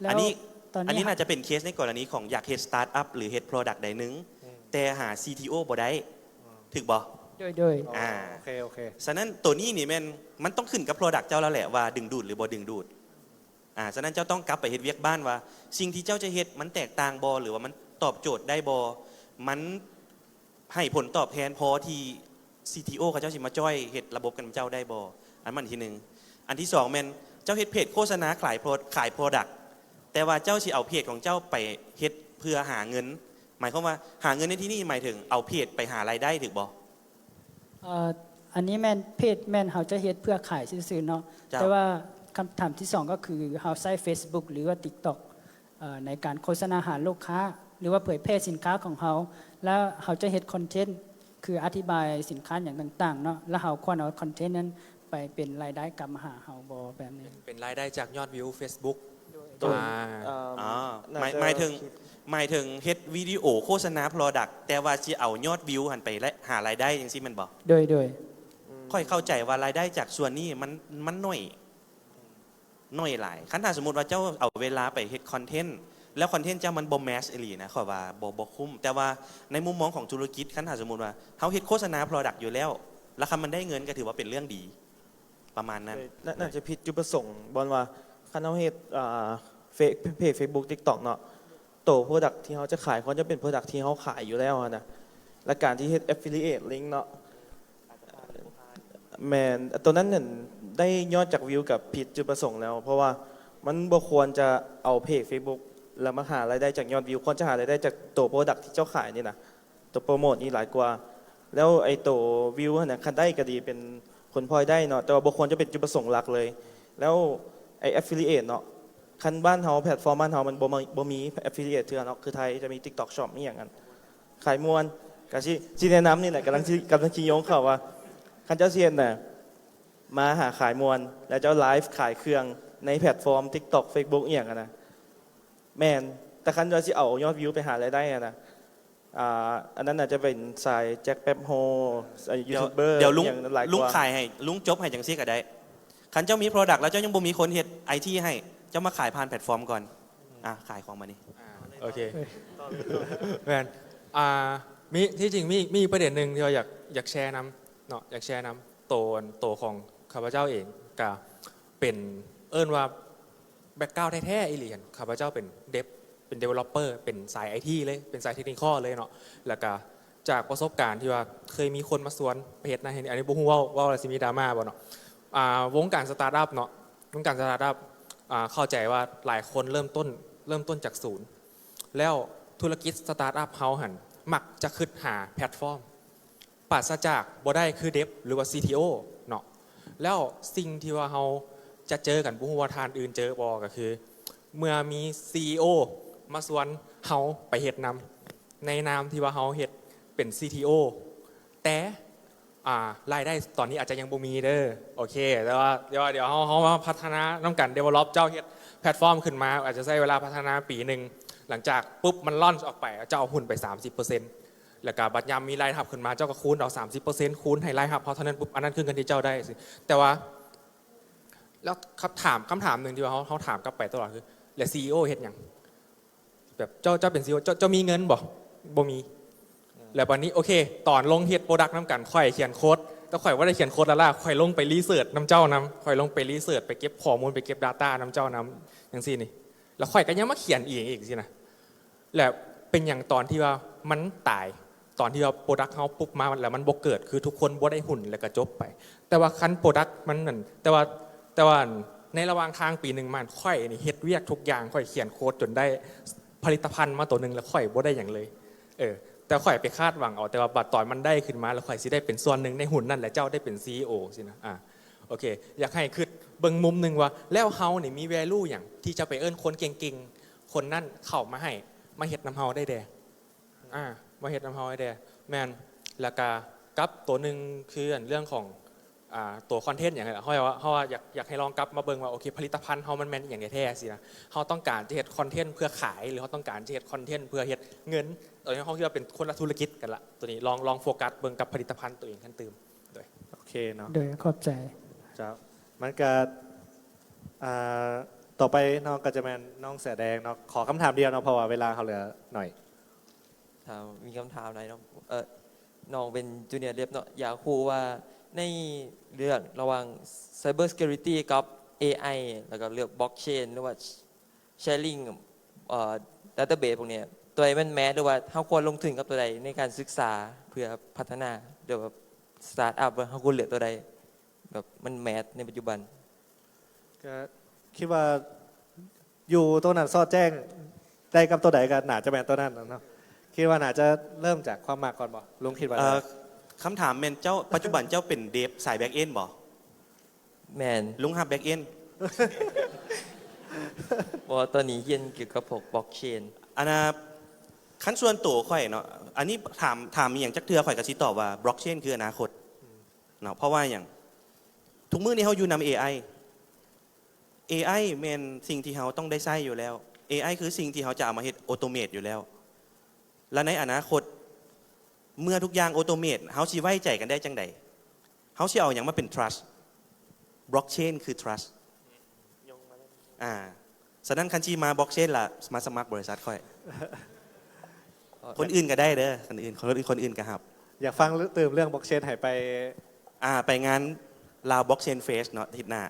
แล้ว อันนี้ ตอนนี้ อันนี้น่าจะเป็นเคสในกรณีของอยากเฮ็ดสตาร์ทอัพหรือเฮ็ด product ใดหนึงแต่หา CTO บ่ได้ถึกบ่ โดย โอเค ฉะนั้นตัวนี้นี่มันต้องขึ้นกับ product เจ้าแล้วแหละว่าดึงดูดหรือบ่ดึงดูดฉะนั้นเจ้าต้องกลับไปเฮ็ดเวียกบ้านว่าสิ่งที่เจ้าจะเฮ็ดมันแตกต่างบ่หรือว่ามันตอบโจทย์ได้บ่มันให้ผลตอบแทนพอที่ CTO เขาเจ้าสิมาจ้อยเฮ็ดระบบกันเจ้าได้บ่อันมันที่หนึ่งอันที่สองแม่นเจ้าเฮ็ดเพจโฆษณาขาย product แต่ว่าเจ้าสิเอาเพจของเจ้าไปเฮ็ดเพื่อหาเงินหมายความว่าหาเงินในที่นี่หมายถึงเอาเพจไปหารายได้ถึกบ่ อันนี้แม่นเพจแม่นเขาจะเฮ็ดเพื่อขายซื่อๆเนาะ จ้ะ แต่ว่าคำถามที่สองก็คือเขาใช้ Facebook หรือว่า TikTok ในการโฆษณาหาลูกค้า หรือว่าเผยแพร่สินค้าของเขาแล้วเขาจะเฮ็ดคอนเทนต์คืออธิบายสินค้าอย่างต่างๆเนาะแล้วเขาควรเอาคอนเทนต์นั้นไปเป็นรายได้กลับมาหาเขาบ่แบบนี้ เป็นรายได้จากยอดวิว Facebook โดย หมายถึงเฮ็ดวิดีโอโฆษณา product แต่ว่าสิเอายอดวิวหันไปและหารายได้จังซี่แม่นบ่ โดย ค่อยเข้าใจว่ารายได้จากส่วนนี้มันน้อยหลายคันถ้าสมมุติว่าเจ้าเอาเวลาไปเฮ็ดคอนเทนต์แล้วคอนเทนต์เจ้ามันบ่แมสอีหลีนะขอยว่าบ่คุ้มแต่ว่าในมุมมองของธุรกิจคันถ้าสมมุติว่าเฮาเฮ็ดโฆษณา product อยู่แล้วแล้วคันมันได้เงินก็ถือว่าเป็นเรื่องดีประมาณนั้น น่าจะผิดจุดประสงค์บอลว่าคันเอาเฮ็ดเพจ Facebook TikTok เนาะโตโปรดักที่เขาจะขายเขาจะเป็นโปรดักที่เขาขายอยู่แล้วนะและการที่เฮ็ด affiliate link เนาะแมนตัวนั้นเนี่ยได้ยอดจากวิวกับผิดจุดประสงค์แล้ว เพราะว่ามันบ่ควรจะเอาเพจ Facebook แล้วมาหารายได้จากยอดวิวควรจะหารายได้จากตัวโปรดักที่เจ้าขายนี่นะตัวโปรโมทนี่หลายกว่า แล้วไอ้ตัววิวเนี่ยคันได้ก็ดีเป็นผลพลอยได้เนาะแต่ว่าบ่ควรจะเป็นจุดประสงค์หลักเลย แล้วไอ้ affiliate เนาะคันบ้านเฮาแพลตฟอร์มบ้านเฮามันบ่มี affiliate เทื่อเนาะคือไทยจะมี TikTok Shop นี่อย่างนั้นขายมวนก็สิแนะนำนี่แหละกำลังสิโยงเข้าว่าคันเจ้าเซียนน่ะมาหาขายมวนแล้วเจ้าไลฟ์ขายเครื่องในแพลตฟอร์ม TikTok Facebook อีหยังนะแม่นแต่คันว่าสิเอายอดวิวไปหารายได้นะอันนั้นอาจจะเป็นสายแจ็คแป๊บโฮยูทูบเบอร์ เดี๋ยวลุง อย่างนั้นหลายก ลุง ว่า ขายให้ลุงจบให้จังซี่ก็ได้คันเจ้ามี product แล้วเจ้ายังบ่มีคนเฮ็ด IT ให้เจ้ามาขายผ่านแพลตฟอร์มก่อนขายของมานี่ โอเคแมนมีที่จริงมีประเด็นหนึ่งที่เราอยากแชร์นำเนาะอยากแชร์นำโตของข้าพเจ้าเองก็เป็นว่าแบ็กกราวด์แท้ๆอีหลีกันข้าพเจ้าเป็นเป็น developer เป็นสาย IT เลยเป็นสายเทคนิคเลยเนาะแล้วก็จากประสบการณ์ที่ว่าเคยมีคนมาสวนไปเฮ็ดนะเห็นอันนี้บ่ฮู้ว่าอะไรสิมีดราม่าบ่เนาะวงการสตาร์ทอัพเนาะวงการสตาร์ทอัพเข้าใจว่าหลายคนเริ่มต้น เริ่มต้นจากศูนย์แล้วธุรกิจสตาร์ทอัพเฮาหันมักจะคิดหาแพลตฟอร์มปราศจากบ่ได้คือเดฟหรือว่า CTO เนาะแล้วสิ่งที่ว่าเฮาจะเจอกันบ่ฮู้ว่าทานอื่นเจอบ่ก็คือ เมื่อมี CEO มาชวนเฮาไปเฮ็ดนำในนามที่ว่าเฮาเฮ็ดเป็น CTO แต่รายได้ตอนนี้อาจจะยังบ่มีเด้อโอเคแต่ว่าเดี๋ยวเฮามาพัฒนาน้ำกัน develop เจ้าเฮ็ดแพลตฟอร์มขึ้นมาอาจจะใช้เวลาพัฒนาปีหนึ่งหลังจากปุ๊บมันล่อนออกไปเจ้าเอาหุ้นไป 30%แล้วก็บัดยามมีรายรับขึ้นมาเจ้าก็คูณเอา 30%คูณให้รายรับเพราะเท่านั้นปุ๊บอันนั้นคือเงินที่เจ้าได้สิแต่ว่าแล้วคำถามหนึ่งที่ว่าเขาถามกลับไปตลอดคือแล้ว CEO เฮ็ดหยังแบบเจ้าเป็น CEO เจ้ามีเงินบ่มีแล้ววันนี้โอเคตอนลงเฮ็ดโปรดักต์น้ำกันค่อยเขียนโค้ดแต่ค่อยว่าได้เขียนโค้ดแล้วล่ะค่อยลงไปรีเสิร์ชน้ำเจ้าน้ำค่อยลงไปรีเสิร์ชไปเก็บข้อมูลไปเก็บ Data น้ำเจ้าน้ำอย่างซี่นี่แล้วค่อยก็ยังมาเขียนอีกสินะแล้วเป็นอย่างตอนที่ว่ามันตายตอนที่ว่าโปรดักต์เฮาปุ๊บมาแล้วมันบ่เกิดคือทุกคนบ่ได้หุ่นแล้วก็จบไปแต่ว่าคันโปรดักต์มันนั่นแต่ว่าในระหว่างทางปีหนึ่งมันค่อยนี่เฮ็ดเวียกทุกอย่างค่อยเขียนโค้ดจนได้ผลิตภัณฑ์มาตัวหนึ่งแล้วค่อยบ่ได้อย่างเลยแต่ค่อยไปคาดหวังเอาแต่ว่าบัดตอนมันได้ขึ้นมาแล้วค่อยสิได้เป็นส่วนหนึ่งในหุ่นนั่นแหละเจ้าได้เป็น CEO สินะโอเคอยากให้คิดเบิ่งมุมหนึ่งว่าแล้วเฮานี่มี value อย่างที่จะไปเอิ้นคนเก่งๆคนนั่นเข้ามาให้มาเฮ็ดนำเฮาได้แดมาเฮ็ดนำเฮาได้แดแม่นแล้วก็กับตัวหนึ่งคือเรื่องของตัวคอนเทนต์อย่างไรเฮาว่าอยากให้ลองกลับมาเบิ่งว่าโอเคผลิตภัณฑ์เฮามันแม่นอย่างแท้สินะเฮาต้องการจะเฮ็ดคอนเทนต์เพื่อขายหรือเฮาต้องการจะเฮ็ดคอนเทนต์เพื่อเฮ็ดเงินตอนนี้เฮาคิดว่าเป็นคนละธุรกิจกันละตัวนี้ลองโฟกัสเบิ่งกับผลิตภัณฑ์ตัวเองขั้นตื่มด้วยโอเคเนาะโดยขอบใจจ้ามันก็ต่อไปน้องก็จะแมนน้องเสือแดงเนาะขอคำถามเดียวเนาะเพราะว่าเวลาเขาเหลือหน่อยมีคำถามหน่อยน้องน้องเป็นจูเนียร์เล็บเนาะอยากรู้ว่าในเรื่องระหว่าง Cyber Security กับ AI แล้วก็เรื่อง Blockchain หรือว่า Sharing Database พวกนี้ตัวไหนมันแมสหรือว่าเขาควรลงทุนกับตัวใดในการศึกษาเพื่อพัฒนาเดี๋ยวแบบสตาร์ทอัพเขาควรเลือกตัวใดแบบมันแมสในปัจจุบันก็คิดว่าอยู่ตัวนั้นซอดแจ้งได้กับตัวใดกันหนาจะแมนตัวนั้นเนาะคิดว่าน่าจะเริ่มจากความมากก่อนบ่ลุงคิดว่าคำถามแมนเจ้าปัจจุบันเจ้าเป็นเดฟสายแบ็กเอนบ่แมนลุงฮับแบ็กเอนว่าตอนนี้เรียนเกี่ยวกับพวกบล็อกเชนอันน่ะขั้นส่วนตัวข่อยเนาะอันนี้ถามมีอย่างจักเทือข่อยก็สิตอบว่าบล็อกเชนคืออนาคตเนาะเพราะว่าอย่างทุกมื้อนี้เฮาอยู่นำ AI แม่นสิ่งที่เฮาต้องได้ใช้อยู่แล้ว AI คือสิ่งที่เฮาจะเอามาเฮ็ดออโตเมตอยู่แล้วและในอนาคตเมื่อทุกอย่างออโตเมตเฮาสิไว้ใจกันได้จังใดเฮาสิเอาอย่างมาเป็น trust blockchain คือ trust ฉะนั้นคันที่มา blockchain ล่ะมาสมัครบริษัทค่อยคนอื่นก็ได้เด้อคนอื่นก็ครับอยากฟังเติมเรื่อง blockchain ให้ไปงานลาว blockchain fest เนาะอาทิตย์หน้า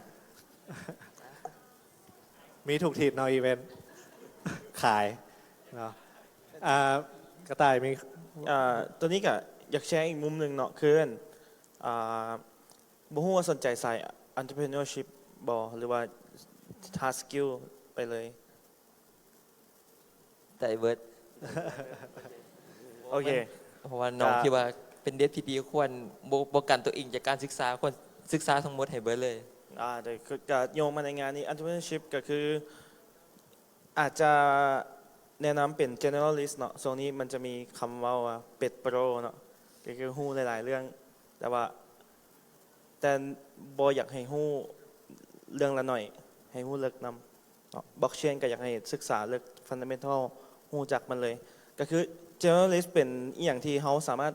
มีถูกทีดเนาะอีเวนต์ขายเนาะกระต่ายมีตัวนี้ก็อยากแชร์อีกมุมหนึ่งเนาะคือบ่ฮู้ว่าสนใจใส่ entrepreneurship บ่หรือว่า task skill ไปเลยแต่เบิร์ดโอเคเพราะว่าน้องคิดว่าเป็นเดทที่ดีควรบ่กันตัวเองจากการศึกษาควรศึกษาทั้งหมดให้เบิร์ดเลยแต่ก็โยงมาในงานนี้ entrepreneurship ก็คืออาจจะแนะนำเป็น generalist เนาะโซนนี้มันจะมีคำว่าเป็ดโปรเนาะก็คือฮู้หลายๆเรื่องแต่บ่อยากให้ฮู้เรื่องละหน่อยให้ฮู้เลิกนำบล็อกเชนก็อยากให้ศึกษาเรื่อง fundamental ฮู้จักมันเลยก็คือ generalist เป็นอีหยังที่เฮาสามารถ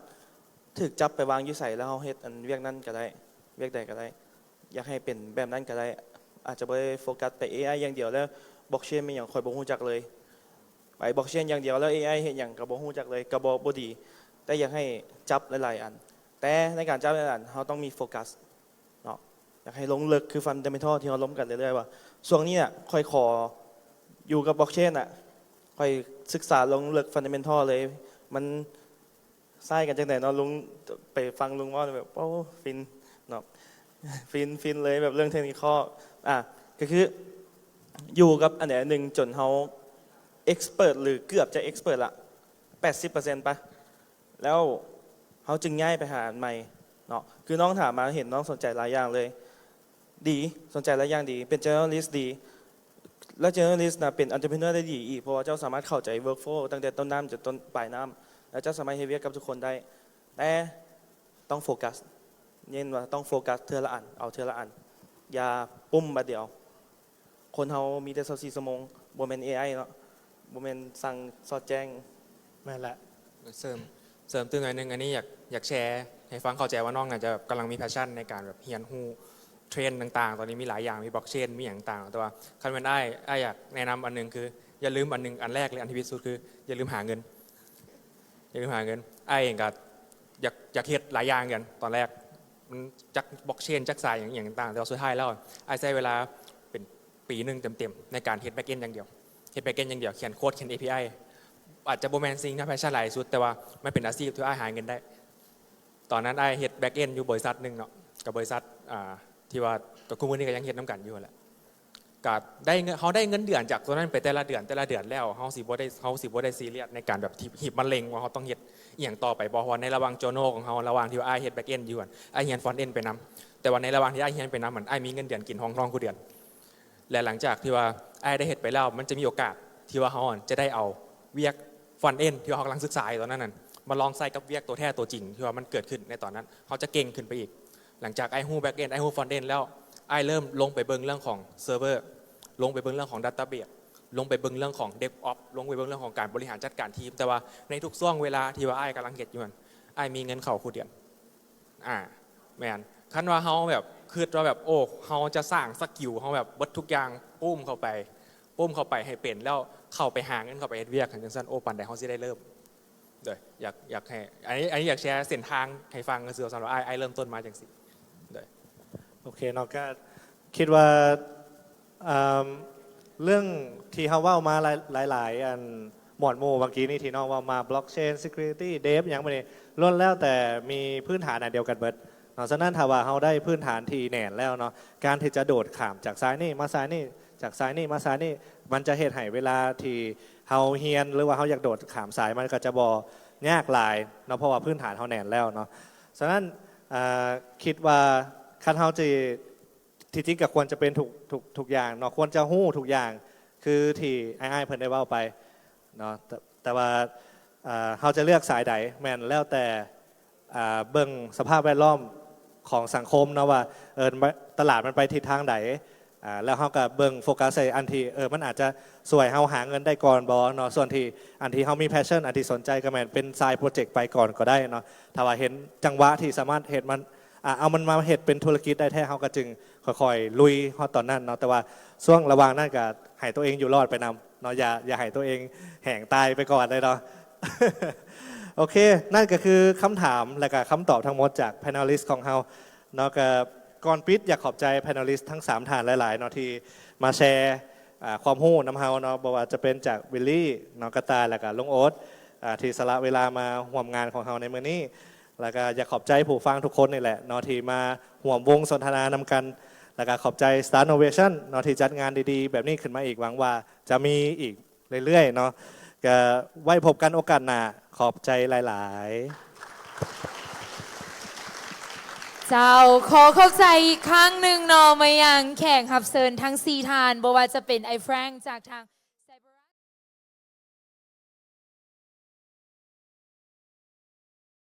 ถูกจับไปวางอยู่ใส่แล้วเฮาเฮ็ดอันเวียกนั้นก็ได้เวียกใดก็ได้อยากให้เป็นแบบนั้นก็ได้อาจจะบ่ได้โฟกัสไป AI อย่างเดียวแล้วบล็อกเชนมีอย่างค่อยบ่ฮู้จักเลยไปบล็อกเชนอย่างเดียวแล้ว AI เฮ็ดหยังก็บ่ฮู้จักเลยก็บ่ดีแต่อยากให้จับหลายๆอันแต่ในการจับหลายๆอันเฮาต้องมีโฟกัสเนาะอยากให้ลงลึกคือ fundamental ที่เฮาล้มกันเรื่อยๆว่าช่วงนี้น่ะค่อยขออยู่กับบล็อกเชนน่ะค่อยศึกษาลงลึก fundamental เลยมันใส่กันจังได๋เนาะลุงไปฟังลุงว่าแบบโอ้ฟินเนาะฟินเลยแบบเรื่องเทคนิคก็คืออยู่กับอันไหนหนึ่งจนเขา เอ็กซ์เพรสหรือเกือบจะเอ็กซ์เพรสละ 80%ปะแล้วเขาจึงง่ายไปหาอันใหม่เนาะคือน้องถามมาเห็นน้องสนใจหลายอย่างเลย ดีสนใจหลายอย่างดีเป็น generalist ดี และ generalist นะเป็น entrepreneur ได้ดีอีกเพราะว่าเจ้าสามารถเข้าใจ workflow ตั้งแต่ต้นน้ำจนต้นปลายน้ำแล้วเจ้าสามารถเฮเวียกับทุกคนได้แต่ต้องโฟกัสเน้นว่าต้องโฟกัสเทือละอันเอาเทือละอันอย่าปุ้มมาเดียว คนเฮามีแต่24ชั่วโมงบ่แม่น AI เนาะบ่แม่นสั่งสอดแจ้ง แม่นละ เสริมตึงอันหนึงอันนี้อยากแชร์ให้ฟังเข้าใจว่าน้องอาจจะแบบกำลังมีแพชชั่นในการแบบเรียนรู้เทรนด์ต่างๆ ตอนนี้มีหลายอย่างมีบล็อกเชนมีอย่างต่างแต่ว่าคันเป็นไอ้อยากแนะนำอันหนึงคืออย่าลืมอันหนึงอันแรกเลยอันที่พิเศษคืออย่าลืมหาเงินอย่าลืมหาเงินไอ้เองก็อยากเฮ็ดหลายอย่างกันตอนแรกมันจักบล็อกเชนจักสายอย่างต่างแต่ว่าสุดท้ายแล้วไอ้ใช้เวลาเป็นปีหนึงเต็มๆในการเฮ็ดแบ็กเอนอย่างเดียวเฮ็ดแบ็กเอนอย่างเดียวเขียนโค้ดเขียน API อาจจะโบแมนซิงนะแพชชั่นหลายสุดแต่ว่ามันเป็นอาชีพที่ไอ้หาเงินได้ตอนนั้นไอ้เฮ็ดแบ็กเอนอยู่บริษัทหนึ่งเนาะกับบริษัทที่ว่าตัวคู่มือนี่ก็ยังเฮ็ดน้ำกันอยู่แหละก็ได้เงินเขาได้เงินเดือนจากตัวนั้นไปแต่ละเดือนแล้วเขาสิบ่ได้ซีเรียสในการแบบหีบมะเร็งว่าเขาต้องเฮ็ดอีหยังต่อไปบ่เพราะว่าในระหว่างโจโนของเขาระหว่างที่ว่าไอ้เฮ็ดแบ็กเอนอยู่ไอ้เฮียนฟรอนต์เอนไปนํแต่ว่าในระหว่างที่ไอ้เฮียนไปนํเหมือนไอ้มีเงินเดือนกินห้องกูเดือนและหลังจากที่ว่าไอ้ได้เฮ็ดไปแล้วมันจะมีโอกาสที่ว่าเขาจะได้เอาเวียกฟรอนต์เอนที่เขากำลังศึกษาตอนนั้นมาลองใส่กับเวียกตัวแท้ตัวจริงที่ว่ามันเกิดขึ้นในตอนนั้นเขาจะเก่งขึ้นไปอีกหลังจากไอ้ฮู้แบ็กเอนไอ้ฮู้ฟรอนต์เอนแล้วไอ้เริ่มลงไปเบิ่งเรื่องของเซิร์ฟเวอร์ลงไปเบิ่งเรื่องของดัตต้าเบสลงไปเบิ่งเรื่องของเดฟออฟลงไปเบิ่งเรื่องของการบริหารจัดการทีมแต่ว่าในทุกช่วงเวลาที่ว่าไอ้กำลังเฮ็ดอยู่ไอ้มีเงินเข้าคู่เดือนแมนคันว่าเฮาแบบคิดว่าแบบโอ้เฮาจะสร้างสกิลเฮาแบบเบิดทุกอย่างปุ้มเข้าไปให้เป็นแล้วเข้าไปหาเงินเข้าไปเฮ็ดเวียกจังซั่นโอ้ปานใดเฮาสิได้เริ่มเด้ออยากให้อันนี้อยากแชร์เส้นทางให้ฟังก็คือสำหรับไอ้เริ่มต้นมาจังซี่เด้อ โอเคเนาะก็คิดว่าเรื่องที่เขาว่ามาหลายๆอันหมวดหมู่เมื่อกี้นี่ที่น้องว่ามา blockchain security dev อย่างนี้ล้วนแล้วแต่มีพื้นฐานอันเดียวกันเบิดเนาะฉะนั้นถ้าว่าเขาได้พื้นฐานที่แน่นแล้วเนาะการที่จะโดดข้ามจากซ้ายนี่มาซ้ายนี่จากซ้ายนี่มาซ้ายนี่มันจะเหตุให้เวลาที่เขาเฮียนหรือว่าเขาอยากโดดข้ามสายมันก็จะบ่ยากหลายเนาะเพราะว่าพื้นฐานเขาแน่นแล้วเนาะฉะนั้นคิดว่าคันเขาจะที่จริงก็ควรจะเป็นทุกอย่างเนาะควรจะหู้ทุกอย่างคือที่ไอ้เพิ่นได้เว้าไปเนาะแต่ว่าเขาจะเลือกสายใดแม่นแล้วแต่เบิ่งสภาพแวดล้อมของสังคมเนาะว่าตลาดมันไปทิศทางใดแล้วเขาก็เบิ่งโฟกัสใส่อันที่มันอาจจะสวยเขาหาเงินได้ก่อนบ่เนาะส่วนที่อันที่เขามีแพชชั่นอันที่สนใจก็แม่นเป็นไซด์โปรเจกต์ไปก่อนก็ได้เนาะถ้าว่าเห็นจังหวะที่สามารถเห็นมันเอามันมาเฮ็ดเป็นธุรกิจได้แท้เขาก็จึงค่อยๆลุยฮอดตอนนั้นเนาะแต่ว่าช่วงระหว่างนั้นก็ให้ตัวเองอยู่รอดไปนำเนาะอย่าให้ตัวเองแห้งตายไปก่อนเลยเนาะ โอเคนั่นก็คือคำถามและก็คำตอบทั้งหมดจาก panelist ของเราเนาะก็ก่อนปิดอยากขอบใจ panelist ทั้ง3ท่านหลายๆเนาะที่มาแชร์ความรู้นำเฮาเนาะบ่ว่าจะเป็นจากวิลลี่เนาะกระตายและก็ลุงโอ๊ตที่สละเวลามาร่วมงานของเฮาในมื้อนี้แล้วก็อยากขอบใจผู้ฟังทุกคนนี่แหละเนาะที่มาร่วมวงสนทนานำกันแล้วก็ขอบใจ Star Innovation เนาะที่จัดงานดีๆแบบนี้ขึ้นมาอีกหวังว่าจะมีอีกเรื่อยๆเนาะก็ไว้พบกันโอกาสหน้าขอบใจหลายๆเจ้าขอเข้าใจอีกครั้งหนึ่งเนาะมายังแข่งขับเซินทั้ง4ทานบ่ว่าจะเป็นไอแฟรงค์จากทาง